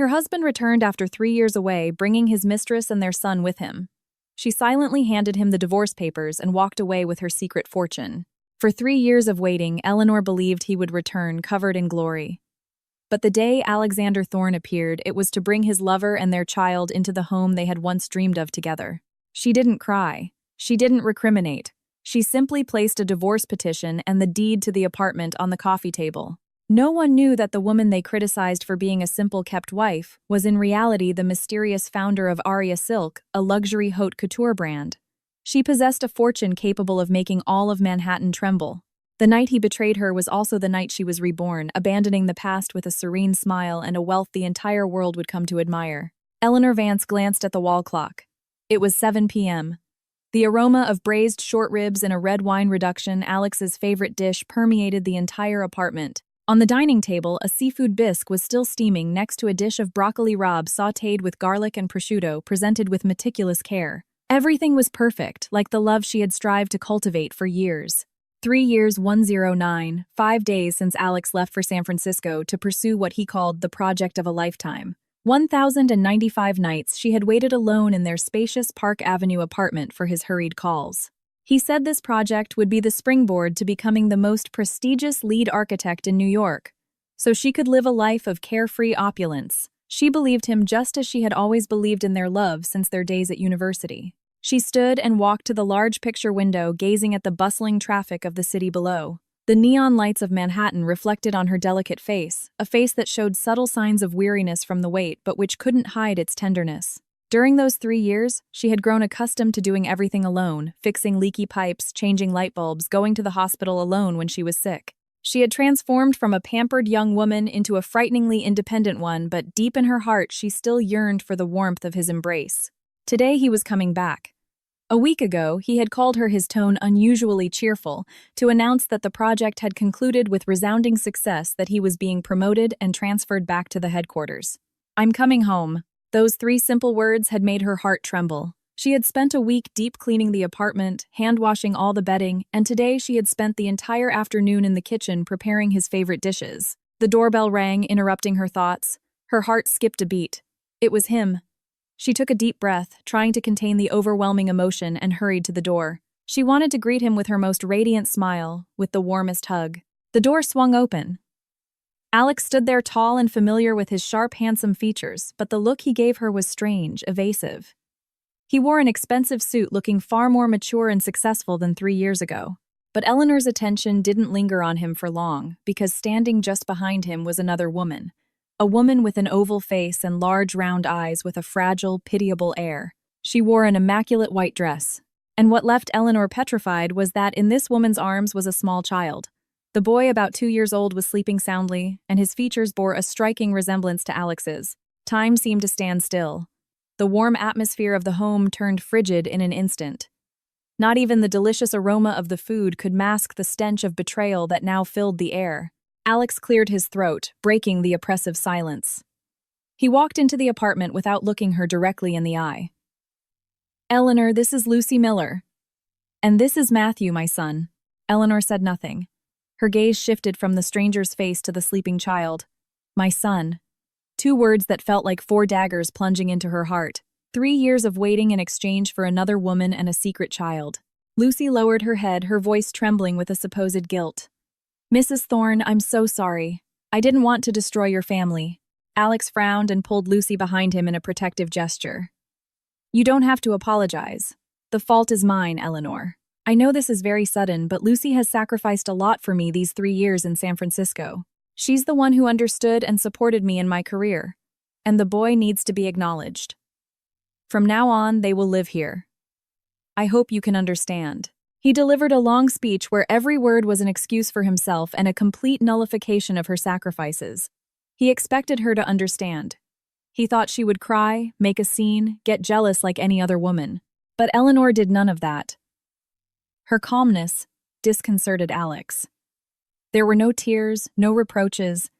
Her husband returned after 3 years away, bringing his mistress and their son with him. She silently handed him the divorce papers and walked away with her secret fortune. For 3 years of waiting, Eleanor believed he would return, covered in glory. But the day Alexander Thorne appeared, it was to bring his lover and their child into the home they had once dreamed of together. She didn't cry. She didn't recriminate. She simply placed a divorce petition and the deed to the apartment on the coffee table. No one knew that the woman they criticized for being a simple kept wife was in reality the mysterious founder of Aria Silk, a luxury haute couture brand. She possessed a fortune capable of making all of Manhattan tremble. The night he betrayed her was also the night she was reborn, abandoning the past with a serene smile and a wealth the entire world would come to admire. Eleanor Vance glanced at the wall clock. It was 7 p.m. The aroma of braised short ribs in a red wine reduction, Alex's favorite dish, permeated the entire apartment. On the dining table, a seafood bisque was still steaming next to a dish of broccoli rabe sautéed with garlic and prosciutto, presented with meticulous care. Everything was perfect, like the love she had strived to cultivate for years. 3 years, 109, 5 days since Alex left for San Francisco to pursue what he called the project of a lifetime. 1,095 nights she had waited alone in their spacious Park Avenue apartment for his hurried calls. He said this project would be the springboard to becoming the most prestigious lead architect in New York, so she could live a life of carefree opulence. She believed him just as she had always believed in their love since their days at university. She stood and walked to the large picture window, gazing at the bustling traffic of the city below. The neon lights of Manhattan reflected on her delicate face, a face that showed subtle signs of weariness from the wait but which couldn't hide its tenderness. During those 3 years, she had grown accustomed to doing everything alone, fixing leaky pipes, changing light bulbs, going to the hospital alone when she was sick. She had transformed from a pampered young woman into a frighteningly independent one, but deep in her heart she still yearned for the warmth of his embrace. Today he was coming back. A week ago, he had called her, his tone unusually cheerful, to announce that the project had concluded with resounding success, that he was being promoted and transferred back to the headquarters. "I'm coming home." Those 3 simple words had made her heart tremble. She had spent a week deep cleaning the apartment, hand-washing all the bedding, and today she had spent the entire afternoon in the kitchen preparing his favorite dishes. The doorbell rang, interrupting her thoughts. Her heart skipped a beat. It was him. She took a deep breath, trying to contain the overwhelming emotion, and hurried to the door. She wanted to greet him with her most radiant smile, with the warmest hug. The door swung open. Alex stood there, tall and familiar with his sharp, handsome features, but the look he gave her was strange, evasive. He wore an expensive suit, looking far more mature and successful than 3 years ago. But Eleanor's attention didn't linger on him for long, because standing just behind him was another woman. A woman with an oval face and large round eyes with a fragile, pitiable air. She wore an immaculate white dress. And what left Eleanor petrified was that in this woman's arms was a small child. The boy, about 2 years old, was sleeping soundly, and his features bore a striking resemblance to Alex's. Time seemed to stand still. The warm atmosphere of the home turned frigid in an instant. Not even the delicious aroma of the food could mask the stench of betrayal that now filled the air. Alex cleared his throat, breaking the oppressive silence. He walked into the apartment without looking her directly in the eye. "Eleanor, this is Lucy Miller." "And this is Matthew, my son." Eleanor said nothing. Her gaze shifted from the stranger's face to the sleeping child. "My son." 2 words that felt like 4 daggers plunging into her heart. 3 years of waiting in exchange for another woman and a secret child. Lucy lowered her head, her voice trembling with a supposed guilt. "Mrs. Thorne, I'm so sorry. I didn't want to destroy your family." Alex frowned and pulled Lucy behind him in a protective gesture. "You don't have to apologize. The fault is mine, Eleanor. I know this is very sudden, but Lucy has sacrificed a lot for me these 3 years in San Francisco. She's the one who understood and supported me in my career. And the boy needs to be acknowledged. From now on, they will live here. I hope you can understand." He delivered a long speech where every word was an excuse for himself and a complete nullification of her sacrifices. He expected her to understand. He thought she would cry, make a scene, get jealous like any other woman. But Eleanor did none of that. Her calmness disconcerted Alex. There were no tears, no reproaches.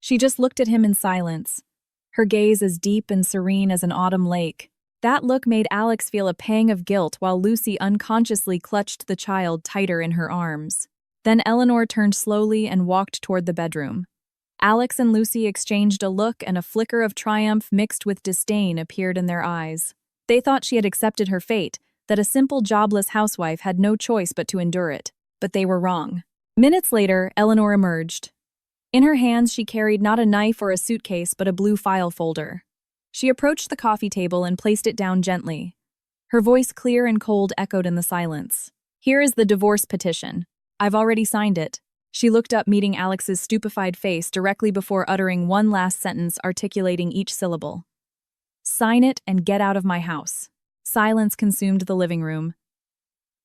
She just looked at him in silence, her gaze as deep and serene as an autumn lake. That look made Alex feel a pang of guilt while Lucy unconsciously clutched the child tighter in her arms. Then Eleanor turned slowly and walked toward the bedroom. Alex and Lucy exchanged a look, and a flicker of triumph mixed with disdain appeared in their eyes. They thought she had accepted her fate, that a simple jobless housewife had no choice but to endure it. But they were wrong. Minutes later, Eleanor emerged. In her hands she carried not a knife or a suitcase but a blue file folder. She approached the coffee table and placed it down gently. Her voice, clear and cold, echoed in the silence. "Here is the divorce petition. I've already signed it." She looked up, meeting Alex's stupefied face directly before uttering one last sentence, articulating each syllable. "Sign it and get out of my house." Silence consumed the living room.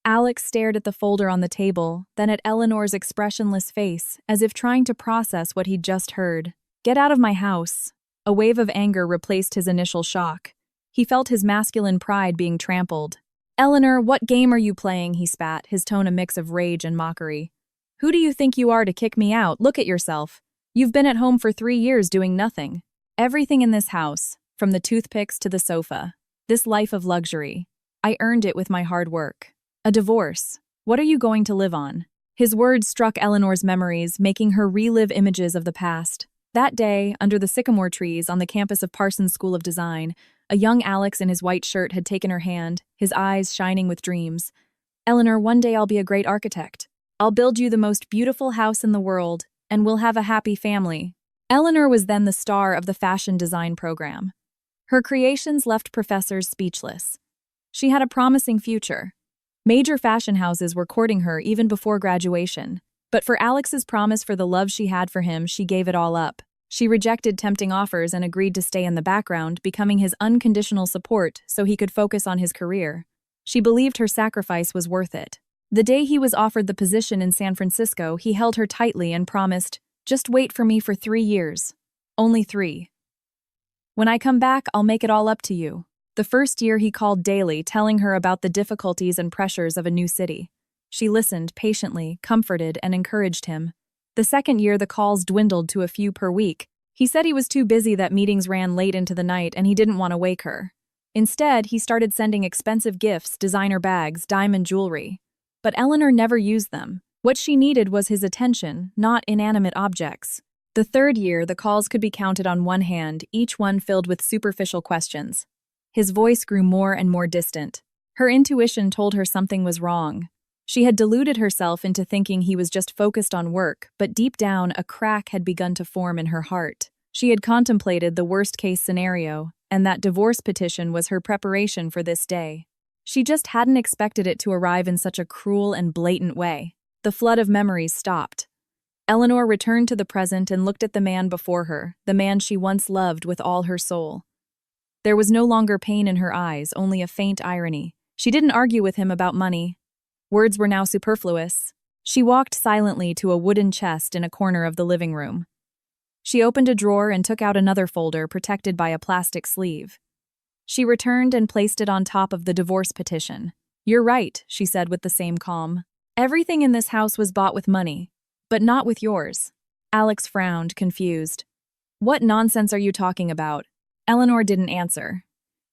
Alex stared at the folder on the table, then at Eleanor's expressionless face, as if trying to process what he'd just heard. "Get out of my house." A wave of anger replaced his initial shock. He felt his masculine pride being trampled. "Eleanor, what game are you playing?" he spat, his tone a mix of rage and mockery. "Who do you think you are to kick me out? Look at yourself. You've been at home for 3 years doing nothing. Everything in this house, from the toothpicks to the sofa. This life of luxury. I earned it with my hard work. A divorce. What are you going to live on?" His words struck Eleanor's memories, making her relive images of the past. That day, under the sycamore trees on the campus of Parsons School of Design, a young Alex in his white shirt had taken her hand, his eyes shining with dreams. "Eleanor, one day I'll be a great architect. I'll build you the most beautiful house in the world, and we'll have a happy family." Eleanor was then the star of the fashion design program. Her creations left professors speechless. She had a promising future. Major fashion houses were courting her even before graduation. But for Alex's promise for the love she had for him, she gave it all up. She rejected tempting offers and agreed to stay in the background, becoming his unconditional support so he could focus on his career. She believed her sacrifice was worth it. The day he was offered the position in San Francisco, he held her tightly and promised, "Just wait for me for 3 years. Only 3. When I come back, I'll make it all up to you." The first year he called daily, telling her about the difficulties and pressures of a new city. She listened patiently, comforted, and encouraged him. The second year the calls dwindled to a few per week. He said he was too busy, that meetings ran late into the night, and he didn't want to wake her. Instead, he started sending expensive gifts, designer bags, diamond jewelry. But Eleanor never used them. What she needed was his attention, not inanimate objects. The third year, the calls could be counted on one hand, each one filled with superficial questions. His voice grew more and more distant. Her intuition told her something was wrong. She had deluded herself into thinking he was just focused on work, but deep down, a crack had begun to form in her heart. She had contemplated the worst-case scenario, and that divorce petition was her preparation for this day. She just hadn't expected it to arrive in such a cruel and blatant way. The flood of memories stopped. Eleanor returned to the present and looked at the man before her, the man she once loved with all her soul. There was no longer pain in her eyes, only a faint irony. She didn't argue with him about money. Words were now superfluous. She walked silently to a wooden chest in a corner of the living room. She opened a drawer and took out another folder protected by a plastic sleeve. She returned and placed it on top of the divorce petition. "You're right," she said with the same calm. "Everything in this house was bought with money, but not with yours." Alex frowned, confused. "What nonsense are you talking about?" Eleanor didn't answer.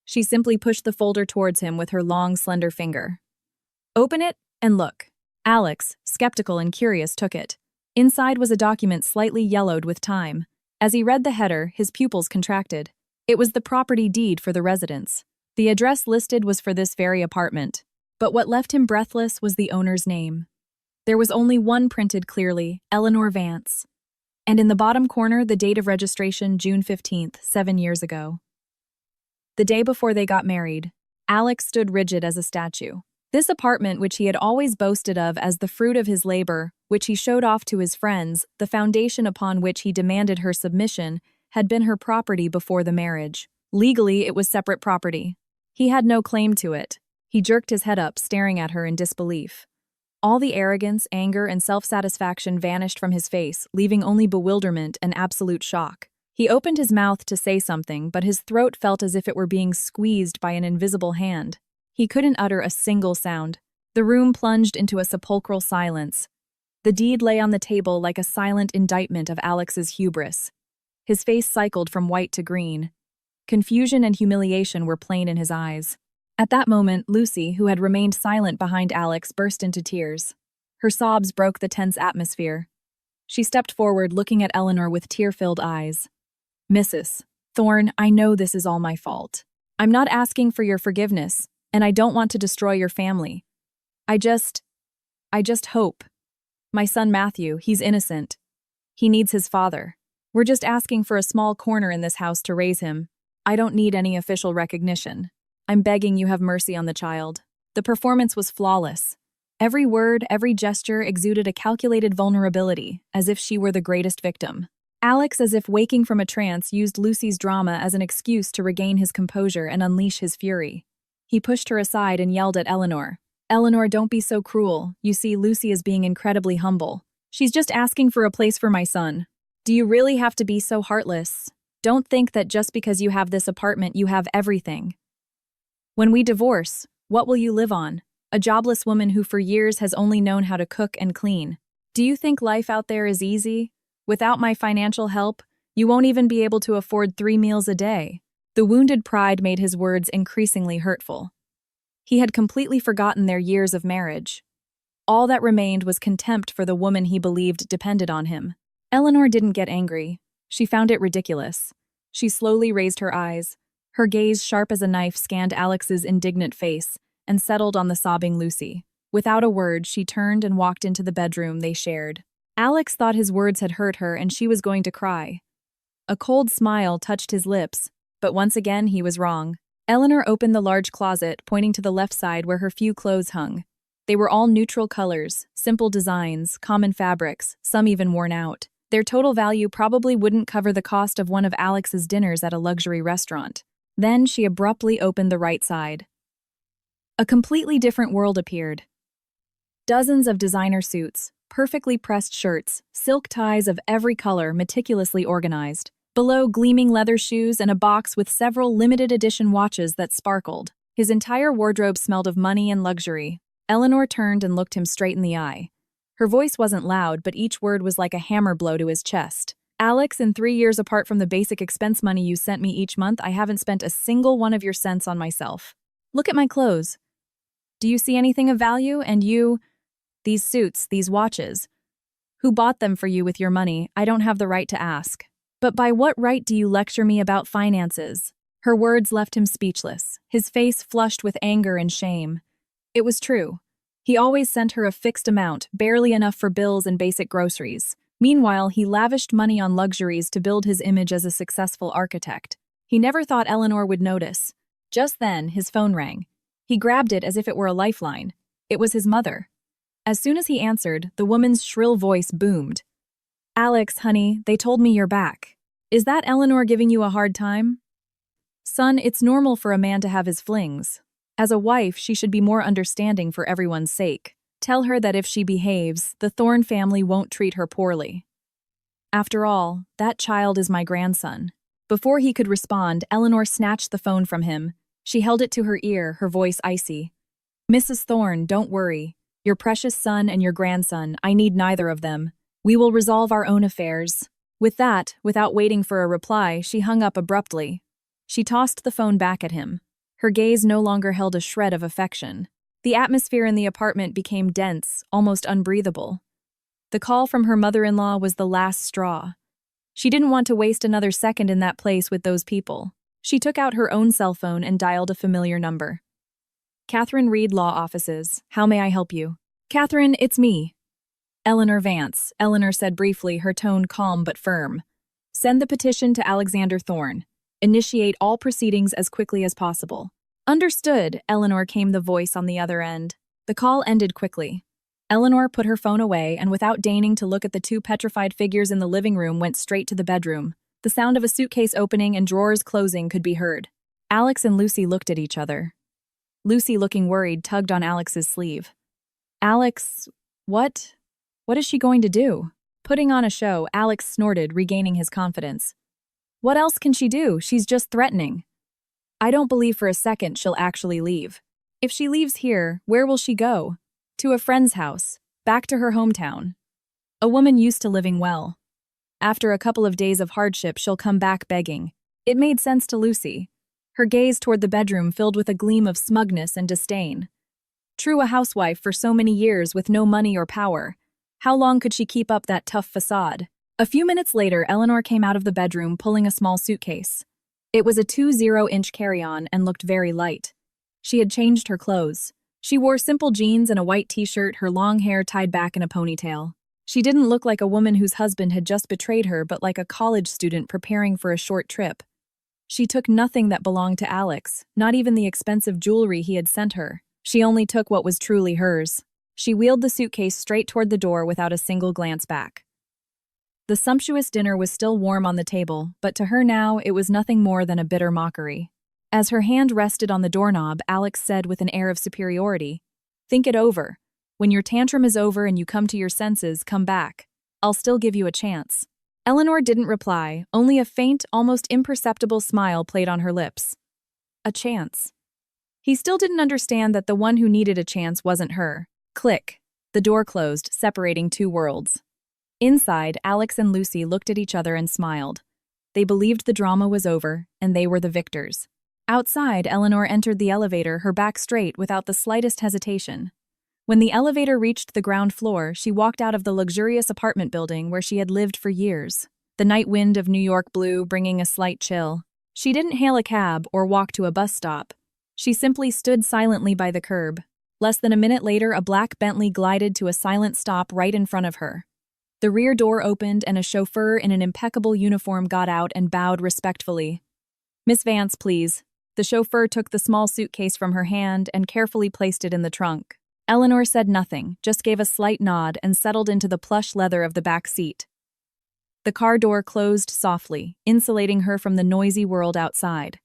She simply pushed the folder towards him with her long, slender finger. "Open it and look." Alex, skeptical and curious, took it. Inside was a document slightly yellowed with time. As he read the header, his pupils contracted. It was the property deed for the residence. The address listed was for this very apartment. But what left him breathless was the owner's name. There was only one printed clearly, Eleanor Vance. And in the bottom corner, the date of registration, June 15th, 7 years ago. The day before they got married, Alex stood rigid as a statue. This apartment, which he had always boasted of as the fruit of his labor, which he showed off to his friends, the foundation upon which he demanded her submission, had been her property before the marriage. Legally, it was separate property. He had no claim to it. He jerked his head up, staring at her in disbelief. All the arrogance, anger, and self-satisfaction vanished from his face, leaving only bewilderment and absolute shock. He opened his mouth to say something, but his throat felt as if it were being squeezed by an invisible hand. He couldn't utter a single sound. The room plunged into a sepulchral silence. The deed lay on the table like a silent indictment of Alex's hubris. His face cycled from white to green. Confusion and humiliation were plain in his eyes. At that moment, Lucy, who had remained silent behind Alex, burst into tears. Her sobs broke the tense atmosphere. She stepped forward, looking at Eleanor with tear-filled eyes. Mrs. Thorne, I know this is all my fault. I'm not asking for your forgiveness, and I don't want to destroy your family. I just hope. My son Matthew, he's innocent. He needs his father. We're just asking for a small corner in this house to raise him. I don't need any official recognition. I'm begging you have mercy on the child. The performance was flawless. Every word, every gesture exuded a calculated vulnerability, as if she were the greatest victim. Alex, as if waking from a trance, used Lucy's drama as an excuse to regain his composure and unleash his fury. He pushed her aside and yelled at Eleanor. Eleanor, don't be so cruel. You see, Lucy is being incredibly humble. She's just asking for a place for my son. Do you really have to be so heartless? Don't think that just because you have this apartment, you have everything. When we divorce, what will you live on? A jobless woman who for years has only known how to cook and clean. Do you think life out there is easy? Without my financial help, you won't even be able to afford 3 meals a day. The wounded pride made his words increasingly hurtful. He had completely forgotten their years of marriage. All that remained was contempt for the woman he believed depended on him. Eleanor didn't get angry. She found it ridiculous. She slowly raised her eyes. Her gaze, sharp as a knife, scanned Alex's indignant face and settled on the sobbing Lucy. Without a word, she turned and walked into the bedroom they shared. Alex thought his words had hurt her and she was going to cry. A cold smile touched his lips, but once again he was wrong. Eleanor opened the large closet, pointing to the left side where her few clothes hung. They were all neutral colors, simple designs, common fabrics, some even worn out. Their total value probably wouldn't cover the cost of one of Alex's dinners at a luxury restaurant. Then she abruptly opened the right side. A completely different world appeared. Dozens of designer suits, perfectly pressed shirts, silk ties of every color meticulously organized. Below, gleaming leather shoes and a box with several limited edition watches that sparkled. His entire wardrobe smelled of money and luxury. Eleanor turned and looked him straight in the eye. Her voice wasn't loud, but each word was like a hammer blow to his chest. Alex, in 3 years apart from the basic expense money you sent me each month, I haven't spent a single one of your cents on myself. Look at my clothes. Do you see anything of value? And you? These suits, these watches. Who bought them for you with your money? I don't have the right to ask. But by what right do you lecture me about finances? Her words left him speechless, his face flushed with anger and shame. It was true. He always sent her a fixed amount, barely enough for bills and basic groceries. Meanwhile, he lavished money on luxuries to build his image as a successful architect. He never thought Eleanor would notice. Just then, his phone rang. He grabbed it as if it were a lifeline. It was his mother. As soon as he answered, the woman's shrill voice boomed. Alex, honey, they told me you're back. Is that Eleanor giving you a hard time? Son, it's normal for a man to have his flings. As a wife, she should be more understanding for everyone's sake. Tell her that if she behaves, the Thorne family won't treat her poorly. After all, that child is my grandson. Before he could respond, Eleanor snatched the phone from him. She held it to her ear, her voice icy. Mrs. Thorne, don't worry. Your precious son and your grandson, I need neither of them. We will resolve our own affairs. With that, without waiting for a reply, she hung up abruptly. She tossed the phone back at him. Her gaze no longer held a shred of affection. The atmosphere in the apartment became dense, almost unbreathable. The call from her mother-in-law was the last straw. She didn't want to waste another second in that place with those people. She took out her own cell phone and dialed a familiar number. Catherine Reed Law Offices. How may I help you? Catherine, it's me. Eleanor Vance, Eleanor said briefly, her tone calm but firm. Send the petition to Alexander Thorne. Initiate all proceedings as quickly as possible. Understood, Eleanor, came the voice on the other end. The call ended quickly. Eleanor put her phone away and without deigning to look at the two petrified figures in the living room went straight to the bedroom. The sound of a suitcase opening and drawers closing could be heard. Alex and Lucy looked at each other. Lucy, looking worried, tugged on Alex's sleeve. Alex, what? What is she going to do? Putting on a show, Alex snorted, regaining his confidence. What else can she do? She's just threatening. I don't believe for a second she'll actually leave. If she leaves here, where will she go? To a friend's house, back to her hometown. A woman used to living well. After a couple of days of hardship, she'll come back begging. It made sense to Lucy. Her gaze toward the bedroom filled with a gleam of smugness and disdain. True, a housewife for so many years with no money or power. How long could she keep up that tough facade? A few minutes later, Eleanor came out of the bedroom pulling a small suitcase. It was a 20-inch carry-on and looked very light. She had changed her clothes. She wore simple jeans and a white t-shirt, her long hair tied back in a ponytail. She didn't look like a woman whose husband had just betrayed her, but like a college student preparing for a short trip. She took nothing that belonged to Alex, not even the expensive jewelry he had sent her. She only took what was truly hers. She wheeled the suitcase straight toward the door without a single glance back. The sumptuous dinner was still warm on the table, but to her now it was nothing more than a bitter mockery. As her hand rested on the doorknob, Alex said with an air of superiority, "Think it over. When your tantrum is over and you come to your senses, come back. I'll still give you a chance." Eleanor didn't reply, only a faint, almost imperceptible smile played on her lips. A chance. He still didn't understand that the one who needed a chance wasn't her. Click. The door closed, separating two worlds. Inside, Alex and Lucy looked at each other and smiled. They believed the drama was over, and they were the victors. Outside, Eleanor entered the elevator, her back straight, without the slightest hesitation. When the elevator reached the ground floor, she walked out of the luxurious apartment building where she had lived for years. The night wind of New York blew, bringing a slight chill. She didn't hail a cab or walk to a bus stop. She simply stood silently by the curb. Less than a minute later, a black Bentley glided to a silent stop right in front of her. The rear door opened and a chauffeur in an impeccable uniform got out and bowed respectfully. "Miss Vance, please." The chauffeur took the small suitcase from her hand and carefully placed it in the trunk. Eleanor said nothing, just gave a slight nod and settled into the plush leather of the back seat. The car door closed softly, insulating her from the noisy world outside.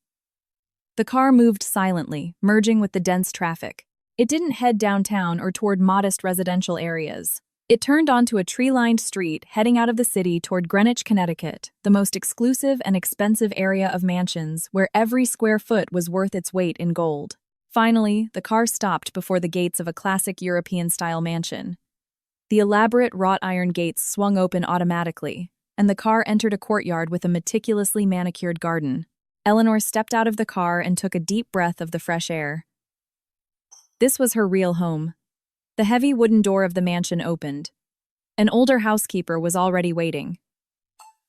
The car moved silently, merging with the dense traffic. It didn't head downtown or toward modest residential areas. It turned onto a tree-lined street heading out of the city toward Greenwich, Connecticut, the most exclusive and expensive area of mansions, where every square foot was worth its weight in gold. Finally, the car stopped before the gates of a classic European-style mansion. The elaborate wrought iron gates swung open automatically, and the car entered a courtyard with a meticulously manicured garden. Eleanor stepped out of the car and took a deep breath of the fresh air. This was her real home. The heavy wooden door of the mansion opened. An older housekeeper was already waiting.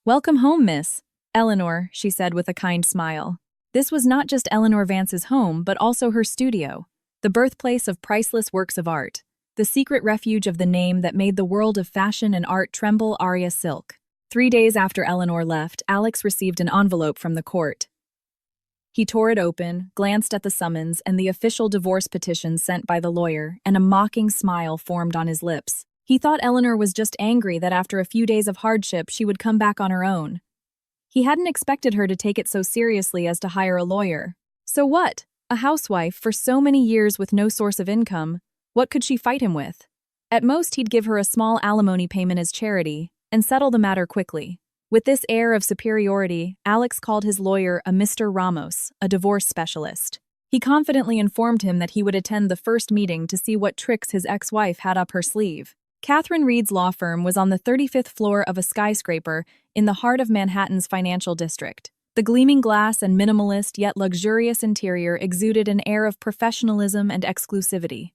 "Welcome home, miss." "Eleanor," she said with a kind smile. This was not just Eleanor Vance's home, but also her studio, the birthplace of priceless works of art, the secret refuge of the name that made the world of fashion and art tremble, Aria Silk. 3 days after Eleanor left, Alex received an envelope from the court. He tore it open, glanced at the summons and the official divorce petition sent by the lawyer, and a mocking smile formed on his lips. He thought Eleanor was just angry that after a few days of hardship she would come back on her own. He hadn't expected her to take it so seriously as to hire a lawyer. So what? A housewife for so many years with no source of income. What could she fight him with? At most, he'd give her a small alimony payment as charity and settle the matter quickly. With this air of superiority, Alex called his lawyer a Mr. Ramos, a divorce specialist. He confidently informed him that he would attend the first meeting to see what tricks his ex-wife had up her sleeve. Catherine Reed's law firm was on the 35th floor of a skyscraper in the heart of Manhattan's financial district. The gleaming glass and minimalist yet luxurious interior exuded an air of professionalism and exclusivity.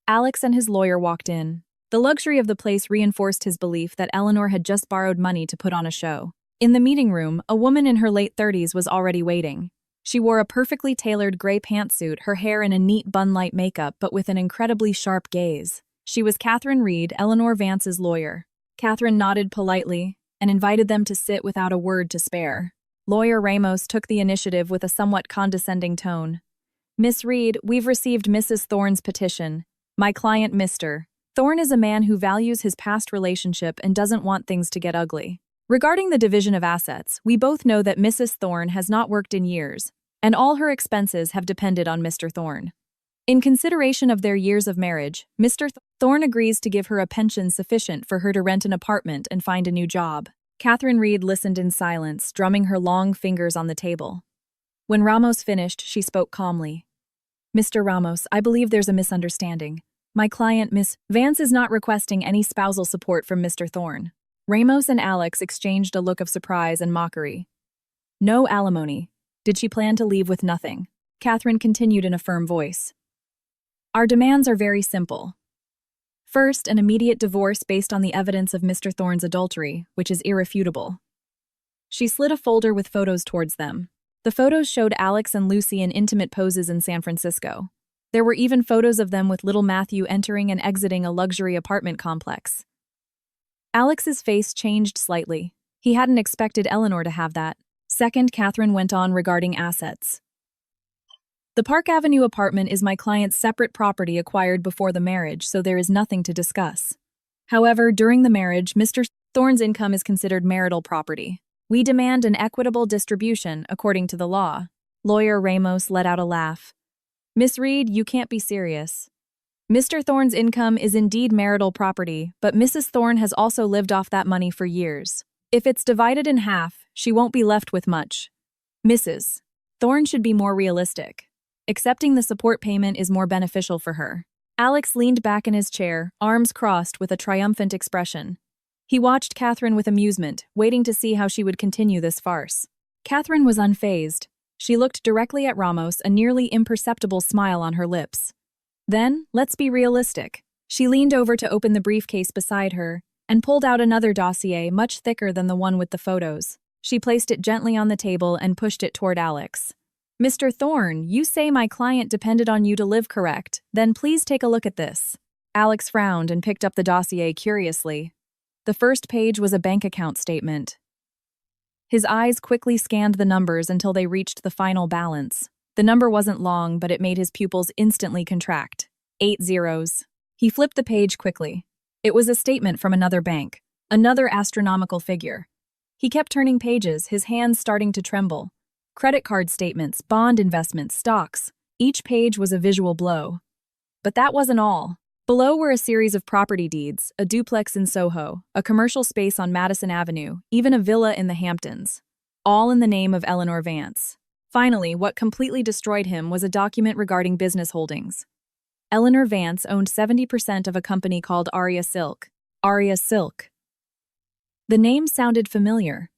Alex and his lawyer walked in. The luxury of the place reinforced his belief that Eleanor had just borrowed money to put on a show. In the meeting room, a woman in her late 30s was already waiting. She wore a perfectly tailored gray pantsuit, her hair in a neat bun-light makeup, but with an incredibly sharp gaze. She was Catherine Reed, Eleanor Vance's lawyer. Catherine nodded politely and invited them to sit without a word to spare. Lawyer Ramos took the initiative with a somewhat condescending tone. "Miss Reed, we've received Mrs. Thorne's petition. My client, Mr. Thorne, is a man who values his past relationship and doesn't want things to get ugly. Regarding the division of assets, we both know that Mrs. Thorne has not worked in years, and all her expenses have depended on Mr. Thorne. In consideration of their years of marriage, Mr. Thorne agrees to give her a pension sufficient for her to rent an apartment and find a new job." Catherine Reed listened in silence, drumming her long fingers on the table. When Ramos finished, she spoke calmly. "Mr. Ramos, I believe there's a misunderstanding. My client, Miss Vance, is not requesting any spousal support from Mr. Thorne." Ramos and Alex exchanged a look of surprise and mockery. "No alimony. Did she plan to leave with nothing?" Catherine continued in a firm voice. "Our demands are very simple. First, an immediate divorce based on the evidence of Mr. Thorne's adultery, which is irrefutable. She slid a folder with photos towards them. The photos showed Alex and Lucy in intimate poses in San Francisco. There were even photos of them with little Matthew entering and exiting a luxury apartment complex. Alex's face changed slightly. He hadn't expected Eleanor to have that. Second, Catherine went on regarding assets. The Park Avenue apartment is my client's separate property acquired before the marriage, so there is nothing to discuss. However, during the marriage, Mr. Thorne's income is considered marital property. We demand an equitable distribution, according to the law. Lawyer Ramos let out a laugh. Miss Reed, you can't be serious. Mr. Thorne's income is indeed marital property, but Mrs. Thorne has also lived off that money for years. If it's divided in half, she won't be left with much. Mrs. Thorne should be more realistic. Accepting the support payment is more beneficial for her. Alex leaned back in his chair, arms crossed with a triumphant expression. He watched Catherine with amusement, waiting to see how she would continue this farce. Catherine was unfazed. She looked directly at Ramos, a nearly imperceptible smile on her lips. Then, let's be realistic. She leaned over to open the briefcase beside her and pulled out another dossier much thicker than the one with the photos. She placed it gently on the table and pushed it toward Alex. Mr. Thorne, you say my client depended on you to live, correct? Then please take a look at this. Alex frowned and picked up the dossier curiously. The first page was a bank account statement. His eyes quickly scanned the numbers until they reached the final balance. The number wasn't long, but it made his pupils instantly contract. 8 zeros. He flipped the page quickly. It was a statement from another bank, another astronomical figure. He kept turning pages, his hands starting to tremble. Credit card statements, bond investments, stocks. Each page was a visual blow. But that wasn't all. Below were a series of property deeds, a duplex in Soho, a commercial space on Madison Avenue, even a villa in the Hamptons. All in the name of Eleanor Vance. Finally, what completely destroyed him was a document regarding business holdings. Eleanor Vance owned 70% of a company called Aria Silk. Aria Silk. The name sounded familiar.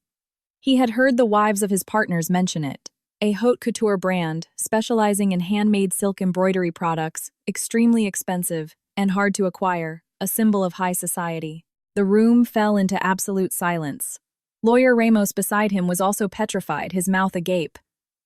He had heard the wives of his partners mention it. A haute couture brand, specializing in handmade silk embroidery products, extremely expensive and hard to acquire, a symbol of high society. The room fell into absolute silence. Lawyer Ramos beside him was also petrified, his mouth agape.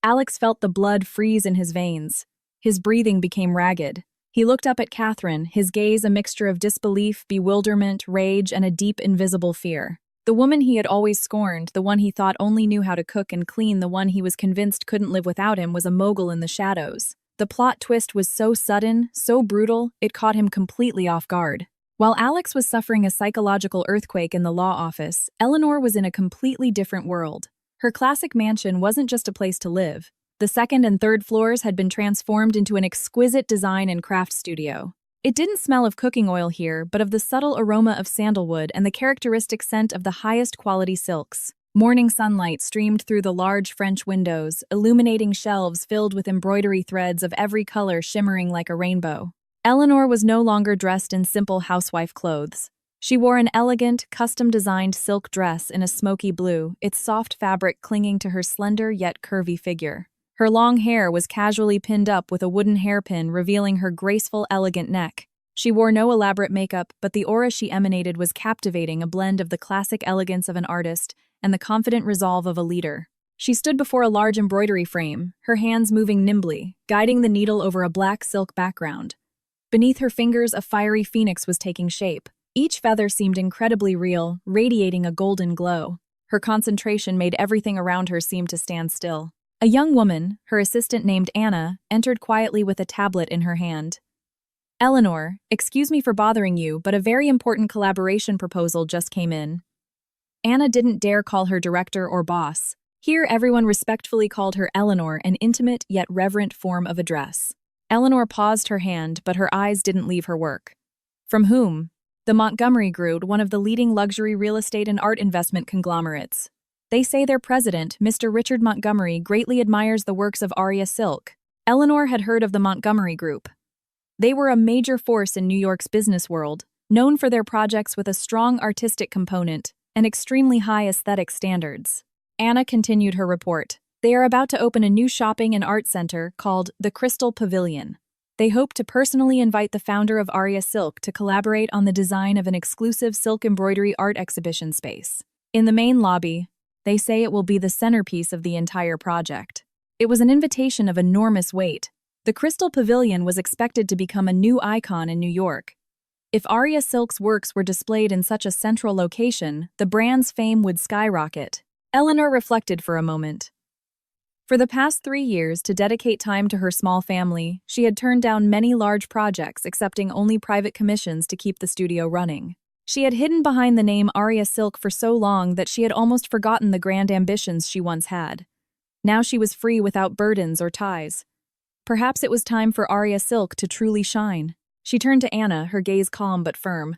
Alex felt the blood freeze in his veins. His breathing became ragged. He looked up at Catherine, his gaze a mixture of disbelief, bewilderment, rage, and a deep, invisible fear. The woman he had always scorned, the one he thought only knew how to cook and clean, the one he was convinced couldn't live without him, was a mogul in the shadows. The plot twist was so sudden, so brutal, it caught him completely off guard. While Alex was suffering a psychological earthquake in the law office, Eleanor was in a completely different world. Her classic mansion wasn't just a place to live. The second and third floors had been transformed into an exquisite design and craft studio. It didn't smell of cooking oil here, but of the subtle aroma of sandalwood and the characteristic scent of the highest quality silks. Morning sunlight streamed through the large French windows, illuminating shelves filled with embroidery threads of every color shimmering like a rainbow. Eleanor was no longer dressed in simple housewife clothes. She wore an elegant, custom-designed silk dress in a smoky blue, its soft fabric clinging to her slender yet curvy figure. Her long hair was casually pinned up with a wooden hairpin, revealing her graceful, elegant neck. She wore no elaborate makeup, but the aura she emanated was captivating, a blend of the classic elegance of an artist and the confident resolve of a leader. She stood before a large embroidery frame, her hands moving nimbly, guiding the needle over a black silk background. Beneath her fingers, a fiery phoenix was taking shape. Each feather seemed incredibly real, radiating a golden glow. Her concentration made everything around her seem to stand still. A young woman, her assistant named Anna, entered quietly with a tablet in her hand. Eleanor, excuse me for bothering you, but a very important collaboration proposal just came in. Anna didn't dare call her director or boss. Here, everyone respectfully called her Eleanor, an intimate yet reverent form of address. Eleanor paused her hand, but her eyes didn't leave her work. From whom? The Montgomery Group, one of the leading luxury real estate and art investment conglomerates. They say their president, Mr. Richard Montgomery, greatly admires the works of Aria Silk. Eleanor had heard of the Montgomery Group. They were a major force in New York's business world, known for their projects with a strong artistic component and extremely high aesthetic standards. Anna continued her report. They are about to open a new shopping and art center called the Crystal Pavilion. They hoped to personally invite the founder of Aria Silk to collaborate on the design of an exclusive silk embroidery art exhibition space. In the main lobby, they say it will be the centerpiece of the entire project. It was an invitation of enormous weight. The Crystal Pavilion was expected to become a new icon in New York. If Aria Silk's works were displayed in such a central location, the brand's fame would skyrocket. Eleanor reflected for a moment. For the past 3 years, to dedicate time to her small family, she had turned down many large projects, accepting only private commissions to keep the studio running. She had hidden behind the name Aria Silk for so long that she had almost forgotten the grand ambitions she once had. Now she was free without burdens or ties. Perhaps it was time for Aria Silk to truly shine. She turned to Anna, her gaze calm but firm.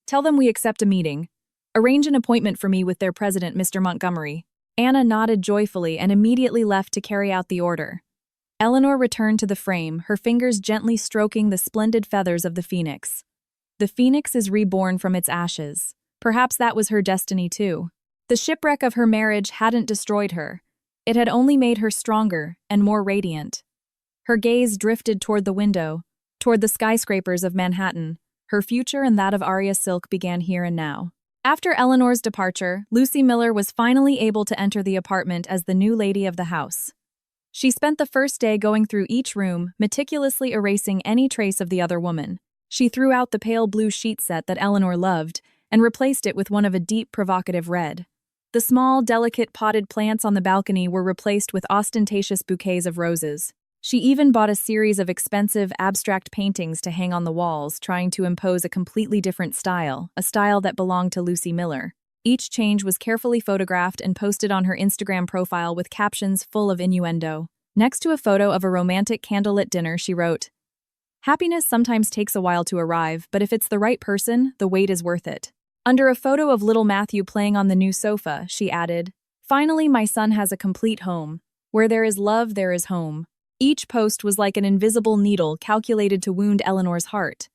"Tell them we accept a meeting. Arrange an appointment for me with their president, Mr. Montgomery." Anna nodded joyfully and immediately left to carry out the order. Eleanor returned to the frame, her fingers gently stroking the splendid feathers of the phoenix. The phoenix is reborn from its ashes. Perhaps that was her destiny too. The shipwreck of her marriage hadn't destroyed her. It had only made her stronger and more radiant. Her gaze drifted toward the window, toward the skyscrapers of Manhattan. Her future and that of Aria Silk began here and now. After Eleanor's departure, Lucy Miller was finally able to enter the apartment as the new lady of the house. She spent the first day going through each room, meticulously erasing any trace of the other woman. She threw out the pale blue sheet set that Eleanor loved and replaced it with one of a deep, provocative red. The small, delicate potted plants on the balcony were replaced with ostentatious bouquets of roses. She even bought a series of expensive, abstract paintings to hang on the walls, trying to impose a completely different style, a style that belonged to Lucy Miller. Each change was carefully photographed and posted on her Instagram profile with captions full of innuendo. Next to a photo of a romantic candlelit dinner, she wrote, "Happiness sometimes takes a while to arrive, but if it's the right person, the wait is worth it." Under a photo of little Matthew playing on the new sofa, she added, "Finally, my son has a complete home. Where there is love, there is home." Each post was like an invisible needle calculated to wound Eleanor's heart.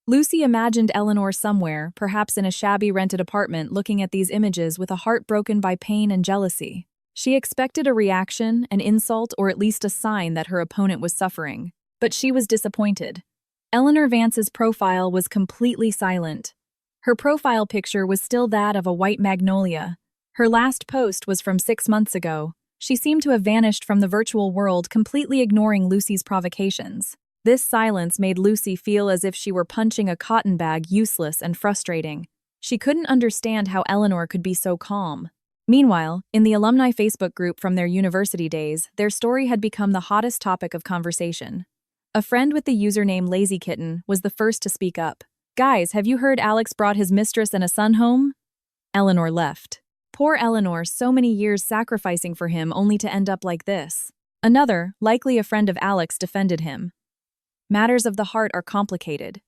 Lucy imagined Eleanor somewhere, perhaps in a shabby rented apartment, looking at these images with a heart broken by pain and jealousy. She expected a reaction, an insult, or at least a sign that her opponent was suffering. But she was disappointed. Eleanor Vance's profile was completely silent. Her profile picture was still that of a white magnolia. Her last post was from 6 months ago. She seemed to have vanished from the virtual world, completely ignoring Lucy's provocations. This silence made Lucy feel as if she were punching a cotton bag, useless and frustrating. She couldn't understand how Eleanor could be so calm. Meanwhile, in the alumni Facebook group from their university days, their story had become the hottest topic of conversation. A friend with the username Lazy Kitten was the first to speak up. "Guys, have you heard Alex brought his mistress and a son home?" Eleanor left. Poor Eleanor, so many years sacrificing for him only to end up like this. Another, likely a friend of Alex, defended him. Matters of the heart are complicated.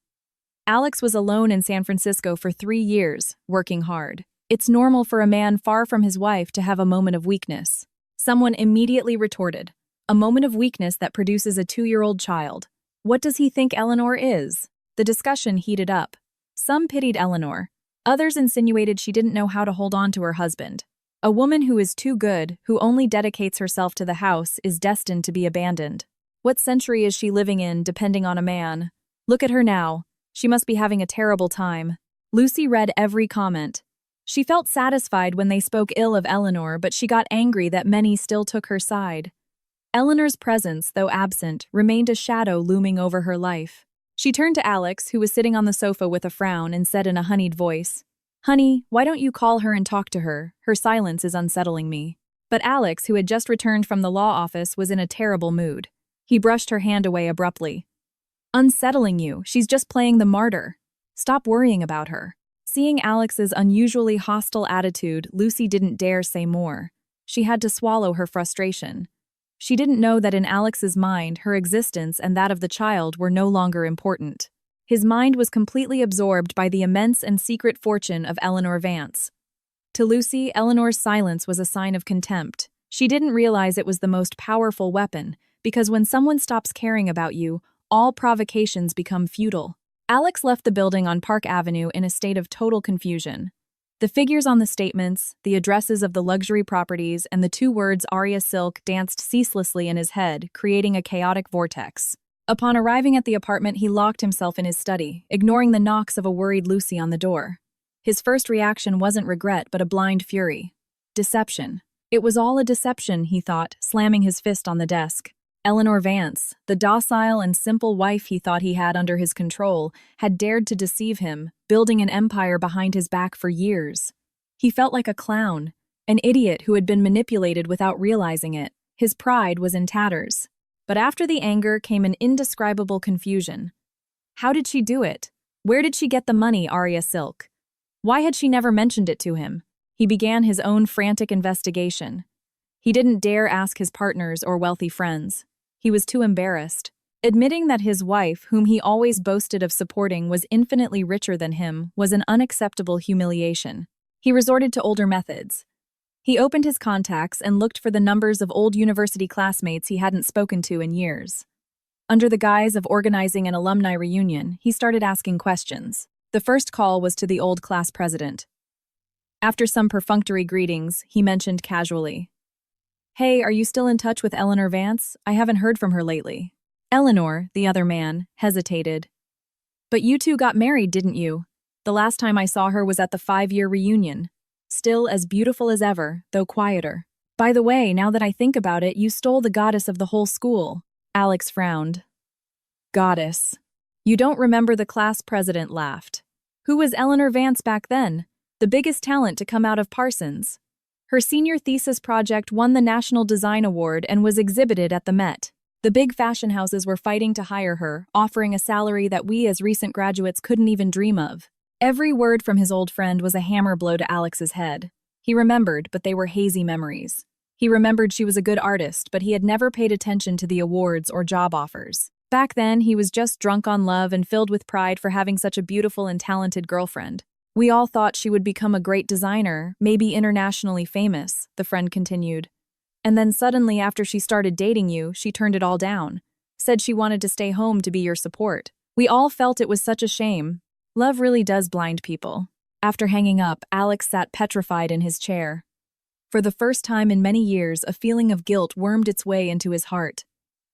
Alex was alone in San Francisco for 3 years, working hard. It's normal for a man far from his wife to have a moment of weakness. Someone immediately retorted, "A moment of weakness that produces a 2-year-old child. What does he think Eleanor is?" The discussion heated up. Some pitied Eleanor. Others insinuated she didn't know how to hold on to her husband. A woman who is too good, who only dedicates herself to the house, is destined to be abandoned. What century is she living in, depending on a man? Look at her now. She must be having a terrible time. Lucy read every comment. She felt satisfied when they spoke ill of Eleanor, but she got angry that many still took her side. Eleanor's presence, though absent, remained a shadow looming over her life. She turned to Alex, who was sitting on the sofa with a frown, and said in a honeyed voice, "Honey, why don't you call her and talk to her? Her silence is unsettling me." But Alex, who had just returned from the law office, was in a terrible mood. He brushed her hand away abruptly. "Unsettling you? She's just playing the martyr. Stop worrying about her." Seeing Alex's unusually hostile attitude, Lucy didn't dare say more. She had to swallow her frustration. She didn't know that in Alex's mind, her existence and that of the child were no longer important. His mind was completely absorbed by the immense and secret fortune of Eleanor Vance. To Lucy, Eleanor's silence was a sign of contempt. She didn't realize it was the most powerful weapon, because when someone stops caring about you, all provocations become futile. Alex left the building on Park Avenue in a state of total confusion. The figures on the statements, the addresses of the luxury properties, and the 2 words Aria Silk danced ceaselessly in his head, creating a chaotic vortex. Upon arriving at the apartment, he locked himself in his study, ignoring the knocks of a worried Lucy on the door. His first reaction wasn't regret, but a blind fury. Deception. It was all a deception, he thought, slamming his fist on the desk. Eleanor Vance, the docile and simple wife he thought he had under his control, had dared to deceive him, building an empire behind his back for years. He felt like a clown, an idiot who had been manipulated without realizing it. His pride was in tatters. But after the anger came an indescribable confusion. How did she do it? Where did she get the money, Arya Silk? Why had she never mentioned it to him? He began his own frantic investigation. He didn't dare ask his partners or wealthy friends. He was too embarrassed. Admitting that his wife, whom he always boasted of supporting, was infinitely richer than him was an unacceptable humiliation. He resorted to older methods. He opened his contacts and looked for the numbers of old university classmates he hadn't spoken to in years. Under the guise of organizing an alumni reunion, he started asking questions. The first call was to the old class president. After some perfunctory greetings, he mentioned casually, "Hey, are you still in touch with Eleanor Vance? I haven't heard from her lately." Eleanor, the other man, hesitated. "But you two got married, didn't you? The last time I saw her was at the 5-year reunion. Still as beautiful as ever, though quieter. By the way, now that I think about it, you stole the goddess of the whole school." Alex frowned. "Goddess. You don't remember?" The class president laughed. "Who was Eleanor Vance back then? The biggest talent to come out of Parsons. Her senior thesis project won the National Design Award and was exhibited at the Met. The big fashion houses were fighting to hire her, offering a salary that we as recent graduates couldn't even dream of." Every word from his old friend was a hammer blow to Alex's head. He remembered, but they were hazy memories. He remembered she was a good artist, but he had never paid attention to the awards or job offers. Back then, he was just drunk on love and filled with pride for having such a beautiful and talented girlfriend. "We all thought she would become a great designer, maybe internationally famous," the friend continued. "And then suddenly, after she started dating you, she turned it all down. Said she wanted to stay home to be your support. We all felt it was such a shame. Love really does blind people." After hanging up, Alex sat petrified in his chair. For the first time in many years, a feeling of guilt wormed its way into his heart.